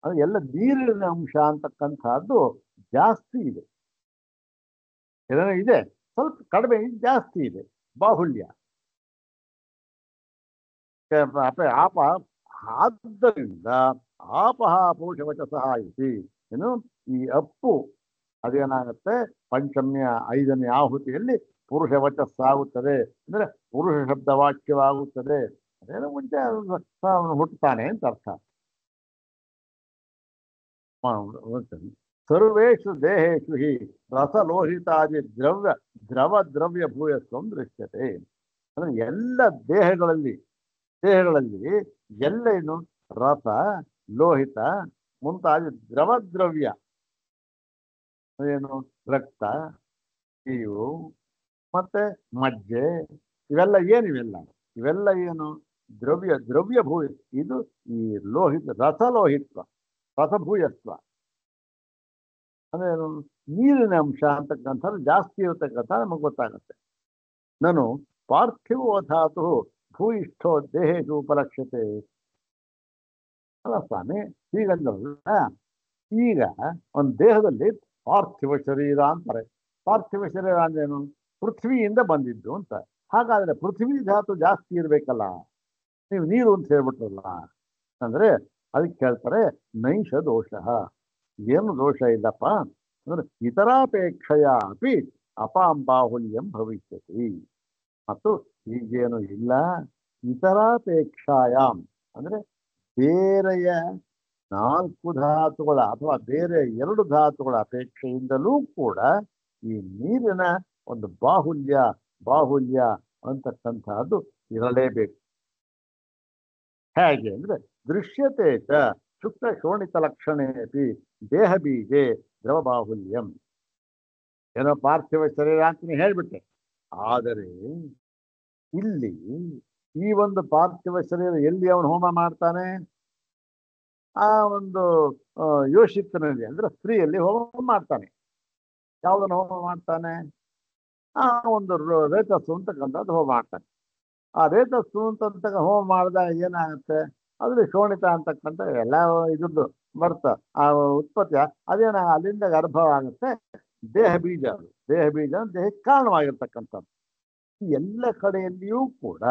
Speaker 1: ಅದು ಎಲ್ಲ ನೀರಿನ ಅಂಶ ಅಂತಕ್ಕಂಥದ್ದು ಜಾಸ್ತಿ ಇದೆ. ಏನೋ ಇದೆ, ಸ್ವಲ್ಪ ಕಡಿಮೆ, ಜಾಸ್ತಿ ಇದೆ, ಬಾಹುಳ್ಯ. ಆಪ ಆದ್ದರಿಂದ ಆಪಹ ಪುರುಷವಚಸಃ ಇತಿ. ಏನು? ಈ ಅಪ್ಪು ಅದೇನಾಗುತ್ತೆ? ಪಂಚಮ್ಯ 5ನೇ ಆಹುತಿಯಲ್ಲಿ ಪುರುಷ ವಚಸ್ಸಾಗುತ್ತದೆ. ಅಂದ್ರೆ ಪುರುಷ ಶಬ್ದವಾಕ್ಯವಾಗುತ್ತದೆ. ಅದೇನೋ ಮುಂಚೆ ಅವನು ಹುಟ್ಟುತ್ತಾನೆ ಅಂತ ಅರ್ಥ. ಸರ್ವೇಷು ದೇಹೇಶು ಹಿ ರಸಲೋಹಿತಾದಿ ದ್ರವ್ಯ ಭೂಯಸ್ವಂ ದೃಶ್ಯತೆ. ಅಂದ್ರೆ ಎಲ್ಲ ದೇಹಗಳಲ್ಲಿ ಎಲ್ಲ ಏನು? ರಸ, ಲೋಹಿತ ಮುಂತಾದ ದ್ರವ ದ್ರವ್ಯ ಏನು ರಕ್ತ, ಇವು ಮತ್ತೆ ಮಜ್ಜೆ, ಇವೆಲ್ಲ ಏನಿವೆಲ್ಲ ಇವೆಲ್ಲ ಏನು ದ್ರವ್ಯ ಭೂ ಇದು ಈ ಲೋಹಿತ ರಸಲೋಹಿತ್ವ ರಸಭೂಯತ್ವ ಅಂದ್ರೇನು ನೀರಿನ ಅಂಶ ಅಂತಕ್ಕಂಥದ್ದು ಜಾಸ್ತಿ ಇರತಕ್ಕಂಥ ನಮಗೆ ಗೊತ್ತಾಗುತ್ತೆ. ನಾನು ಪಾರ್ಥಿವೋ ಧಾತು ಭೂಯಿಷ್ಠೋ ದೇಹೇಶು ಉಪಲಕ್ಷ್ಯತೆ ಅಲ್ಲ ಸ್ವಾಮಿ, ಹೀಗಂದ್ರಲ್ಲ ಈಗ ಒಂದು ದೇಹದಲ್ಲಿ ಪಾರ್ಥಿವ ಶರೀರ ಅಂತಾರೆ. ಪಾರ್ಥಿವ ಶರೀರ ಅಂದ್ರೇನು? ಪೃಥ್ವಿಯಿಂದ ಬಂದಿದ್ದು ಅಂತ. ಹಾಗಾದ್ರೆ ಪೃಥ್ವಿ ಧಾತು ಜಾಸ್ತಿ ಇರ್ಬೇಕಲ್ಲ, ನೀವು ನೀರು ಅಂತ ಹೇಳ್ಬಿಟ್ರಲ್ಲ ಅಂದ್ರೆ ಅದಕ್ಕೆ ಹೇಳ್ತಾರೆ ನೈಷ ದೋಷ. ಏನು ದೋಷ ಇಲ್ಲಪ್ಪ ಅಂದ್ರೆ ಇತರಾಪೇಕ್ಷೆಯ ಅಪಿ ಅಪಾಂಬಾಹುಲ್ಯಂ ಭವಿಷ್ಯತಿ. ಮತ್ತು ಈಗೇನು ಇಲ್ಲ, ಇತರಾಪೇಕ್ಷಾಯಾಮ್ ಅಂದ್ರೆ ಬೇರೆಯ 4 ಧಾತುಗಳ ಅಥವಾ ಬೇರೆ 2 ಧಾತುಗಳ ಅಪೇಕ್ಷೆಯಿಂದಲೂ ಕೂಡ ಈ ನೀರಿನ ಒಂದು ಬಾಹುಲ್ಯ ಅಂತಕ್ಕಂಥದ್ದು ಇರಲೇಬೇಕು. ಹೇಗೆ ಅಂದ್ರೆ ದೃಶ್ಯತೆ ಚ ಶುಕ್ಲ ಶೋಣಿತ ಲಕ್ಷಣೇಪಿ ದೇಹ ಬೀಜೆ ದ್ರವ ಬಾಹುಲ್ಯಂ. ಏನೋ ಪಾರ್ಥಿವ ಶರೀರ ಅಂತ ಹೇಳ್ಬಿಟ್ಟೆ, ಆದರೆ ಇಲ್ಲಿ ಈ ಒಂದು ಪಾರ್ಥಿವ ಶರೀರ ಎಲ್ಲಿ ಅವನು ಹೋಮ ಮಾಡ್ತಾನೆ? ಆ ಒಂದು ಯೋಷಿತ್ನಲ್ಲಿ ಅಂದ್ರೆ ಸ್ತ್ರೀಯಲ್ಲಿ ಹೋಮ ಮಾಡ್ತಾನೆ. ಯಾವುದನ್ನು ಹೋಮ ಮಾಡ್ತಾನೆ? ಆ ಒಂದು ರೇತಸ್ಸು ಅಂತಕ್ಕಂಥದ್ದು ಹೋಮ ಮಾಡ್ತಾನೆ. ಆ ರೇತಸ್ಸು ಅಂತ ಹೋಮ ಮಾಡಿದಾಗ ಏನಾಗುತ್ತೆ? ಅದ್ರಲ್ಲಿ ಶೋಣಿತ ಅಂತಕ್ಕಂಥ ಎಲ್ಲ ಇದ್ರದ್ದು ಬರ್ತ ಆ ಉತ್ಪತ್ತಿ ಅದೇನ ಅಲ್ಲಿಂದ ಗರ್ಭವಾಗುತ್ತೆ. ದೇಹ ಬೀಜ ದೇಹಕ್ಕೆ ಕಾರಣವಾಗಿರ್ತಕ್ಕಂಥದ್ದು. ಎಲ್ಲ ಕಡೆಯಲ್ಲಿಯೂ ಕೂಡ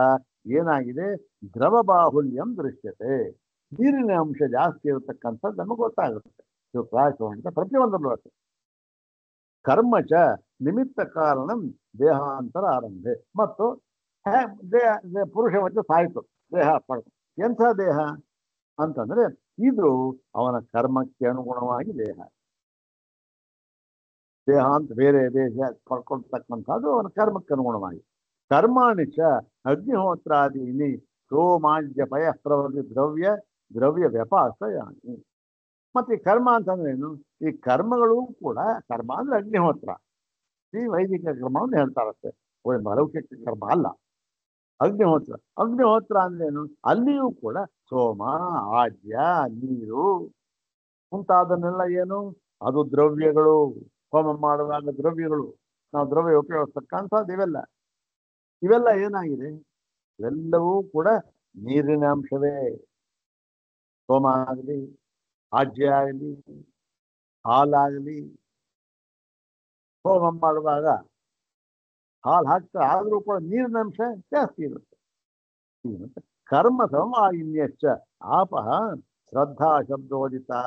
Speaker 1: ಏನಾಗಿದೆ? ದ್ರವ ಬಾಹುಲ್ಯಂ ದೃಶ್ಯತೆ. ನೀರಿನ ಅಂಶ ಜಾಸ್ತಿ ಇರತಕ್ಕಂಥದ್ದು ನಮಗೆ ಗೊತ್ತಾಗುತ್ತೆ. ಶೋಣಿತ ಪ್ರತಿಯೊಂದರಲ್ಲೂ ಅಷ್ಟೇ. ಕರ್ಮಚ ನಿಮಿತ್ತ ಕಾರಣಂ ದೇಹಾಂತರ ಆರಂಭೆ. ಮತ್ತು ಪುರುಷ ಮತ್ತು ಸಾಯ್ತು ದೇಹ ಪಡ್ಕೊಂಡು. ಎಂಥ ದೇಹ ಅಂತಂದ್ರೆ ಇದು ಅವನ ಕರ್ಮಕ್ಕೆ ಅನುಗುಣವಾಗಿ ದೇಹ ಅಂತ ಬೇರೆ ದೇಶ ಪಡ್ಕೊಳ್ತಕ್ಕಂಥದ್ದು ಅವನ ಕರ್ಮಕ್ಕೆ ಅನುಗುಣವಾಗಿ. ಕರ್ಮಾಣಿಚ ಅಗ್ನಿಹೋತ್ರಾದೀನಿ ಸೋಮಾಜ್ಯ ಪಯ ಪ್ರವೃತ್ತಿ ದ್ರವ್ಯ ವ್ಯಪಾಸಯಾನಿ. ಮತ್ತೆ ಈ ಕರ್ಮ ಅಂತಂದ್ರೆ ಏನು? ಈ ಕರ್ಮಗಳು ಕೂಡ ಕರ್ಮ ಅಂದ್ರೆ ಅಗ್ನಿಹೋತ್ರ, ಈ ವೈದಿಕ ಕರ್ಮವನ್ನು ಹೇಳ್ತಾರಷ್ಟೇ, ಲೌಕಿಕ ಕರ್ಮ ಅಲ್ಲ. ಅಗ್ನಿಹೋತ್ರ ಅಂದ್ರೇನು? ಅಲ್ಲಿಯೂ ಕೂಡ ಸೋಮ, ಆಜ್ಯ, ನೀರು ಮುಂತಾದನ್ನೆಲ್ಲ ಏನು? ಅದು ದ್ರವ್ಯಗಳು. ಹೋಮ ಮಾಡುವಾಗ ದ್ರವ್ಯಗಳು, ನಾವು ದ್ರವ್ಯ ಉಪಯೋಗಿಸ್ತಕ್ಕಂಥದ್ದು ಇವೆಲ್ಲ ಏನಾಗಿದೆ? ಇವೆಲ್ಲವೂ ಕೂಡ ನೀರಿನ ಅಂಶವೇ. ಸೋಮ ಆಗಲಿ, ಆಜ್ಯ ಆಗಲಿ, ಹಾಲಾಗಲಿ, ಹೋಮ ಮಾಡುವಾಗ ಹಾಲು ಹಾಕ್ತಾ ಆದ್ರೂ ಕೂಡ ನೀರಿನ ಅಂಶ ಜಾಸ್ತಿ ಇರುತ್ತೆ. ಕರ್ಮ ಸಮವಾಯಿನ್ಯಶ್ಚ ಆಪಃ ಶ್ರದ್ಧಾ ಶಬ್ದೋದಿತಾ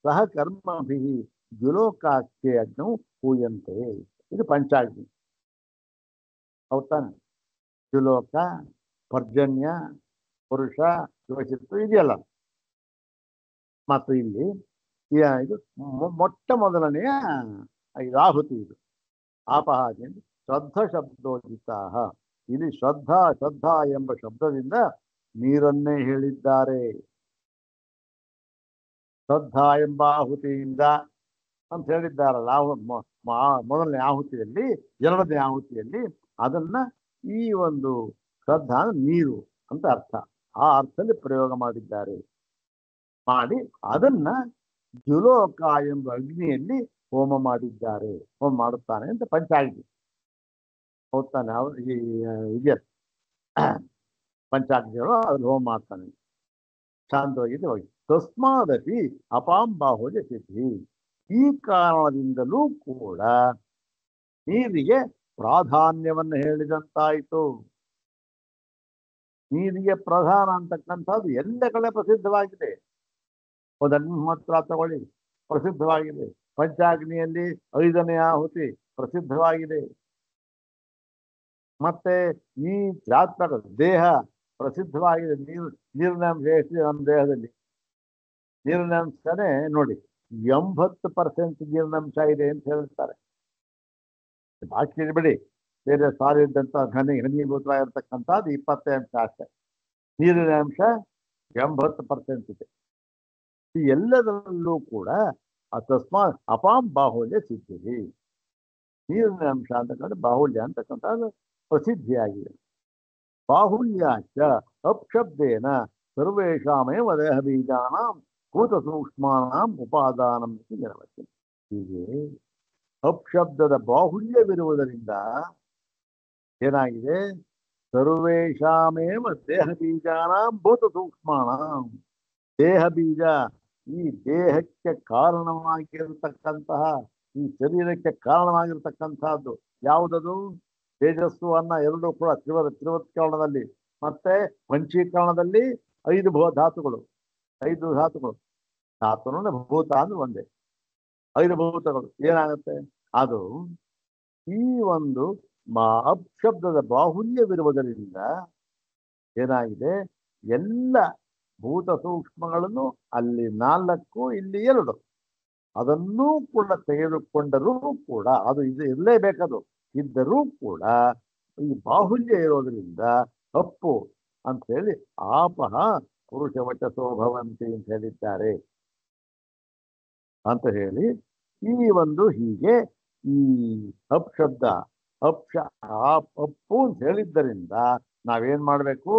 Speaker 1: ಸಹ ಕರ್ಮಭಿ ದ್ಯುಲೋಕಾಖ್ಯೆ ಅಗ್ನೌ ಹೂಯಂತೆ. ಇದು ಪಂಚಾಗ್ನಿ ಹೌದಾನೆ. ದ್ಯುಲೋಕ, ಪರ್ಜನ್ಯ, ಪುರುಷ, ಯೋಚಿತ್ತು ಇದೆಯಲ್ಲ. ಮತ್ತು ಇಲ್ಲಿ ಇದು ಮೊಟ್ಟ ಮೊದಲನೆಯ ಇದು ಆಹುತಿ. ಇದು ಆಪಹ ಶ್ರದ್ಧ ಶಬ್ದೋದಿತಾ. ಇಲ್ಲಿ ಶ್ರದ್ಧಾ ಎಂಬ ಶಬ್ದದಿಂದ ನೀರನ್ನೇ ಹೇಳಿದ್ದಾರೆ. ಶ್ರದ್ಧಾ ಎಂಬ ಆಹುತಿಯಿಂದ ಅಂತ ಹೇಳಿದ್ದಾರಲ್ಲ ಮೊದಲನೇ ಆಹುತಿಯಲ್ಲಿ, ಎರಡನೇ ಆಹುತಿಯಲ್ಲಿ ಅದನ್ನ ಈ ಒಂದು ಶ್ರದ್ಧಾ ನೀರು ಅಂತ ಅರ್ಥ, ಆ ಅರ್ಥದಲ್ಲಿ ಪ್ರಯೋಗ ಮಾಡಿದ್ದಾರೆ. ಮಾಡಿ ಅದನ್ನ ದ್ಯುಲೋಕ ಎಂಬ ಅಗ್ನಿಯಲ್ಲಿ ಹೋಮ ಮಾಡಿದ್ದಾರೆ, ಹೋಮ ಮಾಡುತ್ತಾನೆ ಅಂತ ಪಂಚಾಗ್ನಿ ಹೋಗ್ತಾನೆ. ಈ ಇದೆ ಪಂಚಾಗ್ನಿಗಳು ಅದ್ರಲ್ಲಿ ಹೋಮ ಮಾಡ್ತಾನೆ. ಶಾಂತವಾಗಿದೆ ಹೋಗಿ. ತಸ್ಮಾದಪಿ ಅಪಾಂಬಾಹುಜ ಸಿದ್ಧಿ. ಈ ಕಾರಣದಿಂದಲೂ ಕೂಡ ನೀರಿಗೆ ಪ್ರಾಧಾನ್ಯವನ್ನು ಹೇಳಿದಂತಾಯಿತು. ನೀರಿಗೆ ಪ್ರಧಾನ ಅಂತಕ್ಕಂಥದ್ದು ಎಲ್ಲ ಕಡೆ ಪ್ರಸಿದ್ಧವಾಗಿದೆ. ಅಗ್ನಿಹೋತ್ರ ತಗೊಳ್ಳಿ, ಪ್ರಸಿದ್ಧವಾಗಿದೆ. ಪಂಚಾಗ್ನಿಯಲ್ಲಿ 5ನೇ ಆಹುತಿ ಪ್ರಸಿದ್ಧವಾಗಿದೆ. ಮತ್ತೆ ಈ ಜಾತಕ ದೇಹ ಪ್ರಸಿದ್ಧವಾಗಿದೆ. ನೀರಿನ ಅಂಶ ಎಷ್ಟಿದೆ ನಮ್ಮ ದೇಹದಲ್ಲಿ? ನೀರಿನ ಅಂಶನೇ ನೋಡಿ 80% ನೀರಿನಂಶ ಇದೆ ಅಂತ ಹೇಳ್ತಾರೆ. ಬಾಕಿ ಬಿಡಿ, ಬೇರೆ ಸಾಲಿದ್ದಂಥ ಘನೀಭೂತವಾಗಿರ್ತಕ್ಕಂಥದ್ದು 20 ಅಂಶ ಅಷ್ಟೇ. ನೀರಿನ ಅಂಶ 80% ಇದೆ. ಈ ಎಲ್ಲದರಲ್ಲೂ ಕೂಡ ತಸ್ಮಾತ್ ಅಪಾಂ ಬಾಹುಲ್ಯ ಸಿದ್ಧಿರಿ. ನೀರಿನ ಅಂಶ ಅಂತಕ್ಕಂಥ ಬಾಹುಲ್ಯ ಅಂತಕ್ಕಂಥದ್ದು ಪ್ರಸಿದ್ಧಿಯಾಗಿದೆ. ಬಾಹುಲ್ಯಾಚ ಅಪ್ಶಬ್ದೇನ ಸರ್ವೇಷಾಮೇವ ದೇಹ ಬೀಜಾನಾಂ ಭೂತ ಸೂಕ್ಷ್ಮಾನಾಂ ಉಪಾದಾನಂ ನಿರವಚನ. ಹೀಗೆ ಅಪ್ಶಬ್ದದ ಬಾಹುಲ್ಯವಿರುವುದರಿಂದ ಏನಾಗಿದೆ, ಸರ್ವೇಷಾಮೇವ ದೇಹ ಬೀಜಾನಾಂ ಭೂತ ಸೂಕ್ಷ್ಮಾನಾಂ. ದೇಹ ಬೀಜ, ಈ ದೇಹಕ್ಕೆ ಕಾರಣವಾಗಿರತಕ್ಕಂತಹ, ಈ ಶರೀರಕ್ಕೆ ಕಾರಣವಾಗಿರ್ತಕ್ಕಂತಹದ್ದು ಯಾವುದದು? ತೇಜಸ್ಸು ಅನ್ನ ಎರಡೂ ಕೂಡ ತ್ರಿವತ್ಕರಣದಲ್ಲಿ ಮತ್ತೆ ಪಂಚೀಕರಣದಲ್ಲಿ 5 ಧಾತುಗಳು. 5 ಧಾತುಗಳು. ಧಾತು ಅಂದ್ರೆ ಭೂತ ಅಂದ್ರೆ ಒಂದೇ. 5 ಭೂತಗಳು ಏನಾಗುತ್ತೆ? ಅದು ಈ ಒಂದು ಅಪ್ಶಬ್ದದ ಬಾಹುಲ್ಯವಿರುವುದರಿಂದ ಏನಾಗಿದೆ, ಎಲ್ಲ ಭೂತ ಸೂಕ್ಷ್ಮಗಳನ್ನು ಅಲ್ಲಿ 4, ಇಲ್ಲಿ 2 ಅದನ್ನೂ ಕೂಡ ತೆಗೆದುಕೊಂಡರೂ ಕೂಡ ಅದು ಇದು ಇರಲೇಬೇಕದು. ಇದ್ದರೂ ಕೂಡ ಈ ಬಾಹುಲ್ಯ ಇರೋದ್ರಿಂದ ಅಪ್ಪು ಅಂತ ಹೇಳಿ ಆಪಹ ಪುರುಷ ವಚಸೋ ಭವಂತಿ ಅಂತ ಹೇಳಿದ್ದಾರೆ ಅಂತ ಹೇಳಿ, ಈ ಒಂದು ಹೀಗೆ ಈ ಅಪ್ಶಬ್ದ ಅಪ್ಪು ಅಂತ ಹೇಳಿದ್ದರಿಂದ ನಾವೇನ್ ಮಾಡ್ಬೇಕು?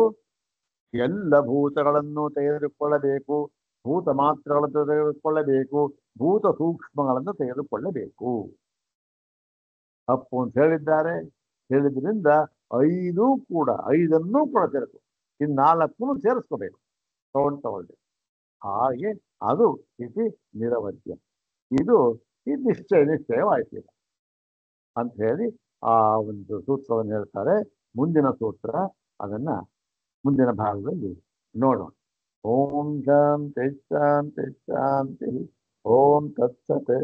Speaker 1: ಎಲ್ಲ ಭೂತಗಳನ್ನು ತೆಗೆದುಕೊಳ್ಳಬೇಕು, ಭೂತ ಮಾತ್ರಗಳನ್ನು ತೆಗೆದುಕೊಳ್ಳಬೇಕು, ಭೂತ ಸೂಕ್ಷ್ಮಗಳನ್ನು ತೆಗೆದುಕೊಳ್ಳಬೇಕು. ಅಪ್ಪು ಅಂತ ಹೇಳಿದ್ರಿಂದ 5 ಕೂಡ 5ಅನ್ನೂ ಕೂಡ ಸೇರಿಸು, ಇನ್ನು 4 ಸೇರಿಸ್ಕೋಬೇಕು ತಗೊಳ್ಳಿ. ಹಾಗೆ ಅದು ಇತಿ ನಿರವಧ್ಯ. ಇದು ನಿಶ್ಚಯವಾಯ್ತು ಅಂತ ಹೇಳಿ ಆ ಒಂದು ಸೂತ್ರವನ್ನು ಹೇಳ್ತಾರೆ. ಮುಂದಿನ ಸೂತ್ರ ಅದನ್ನ ಮುಂದಿನ ಭಾಗದಲ್ಲಿ ನೋಡೋಣ. ಓಂ ಶಾಂತಿ ಶಾಂತಿ ಶಾಂತಿ. ಓಂ ತತ್ಸತ್.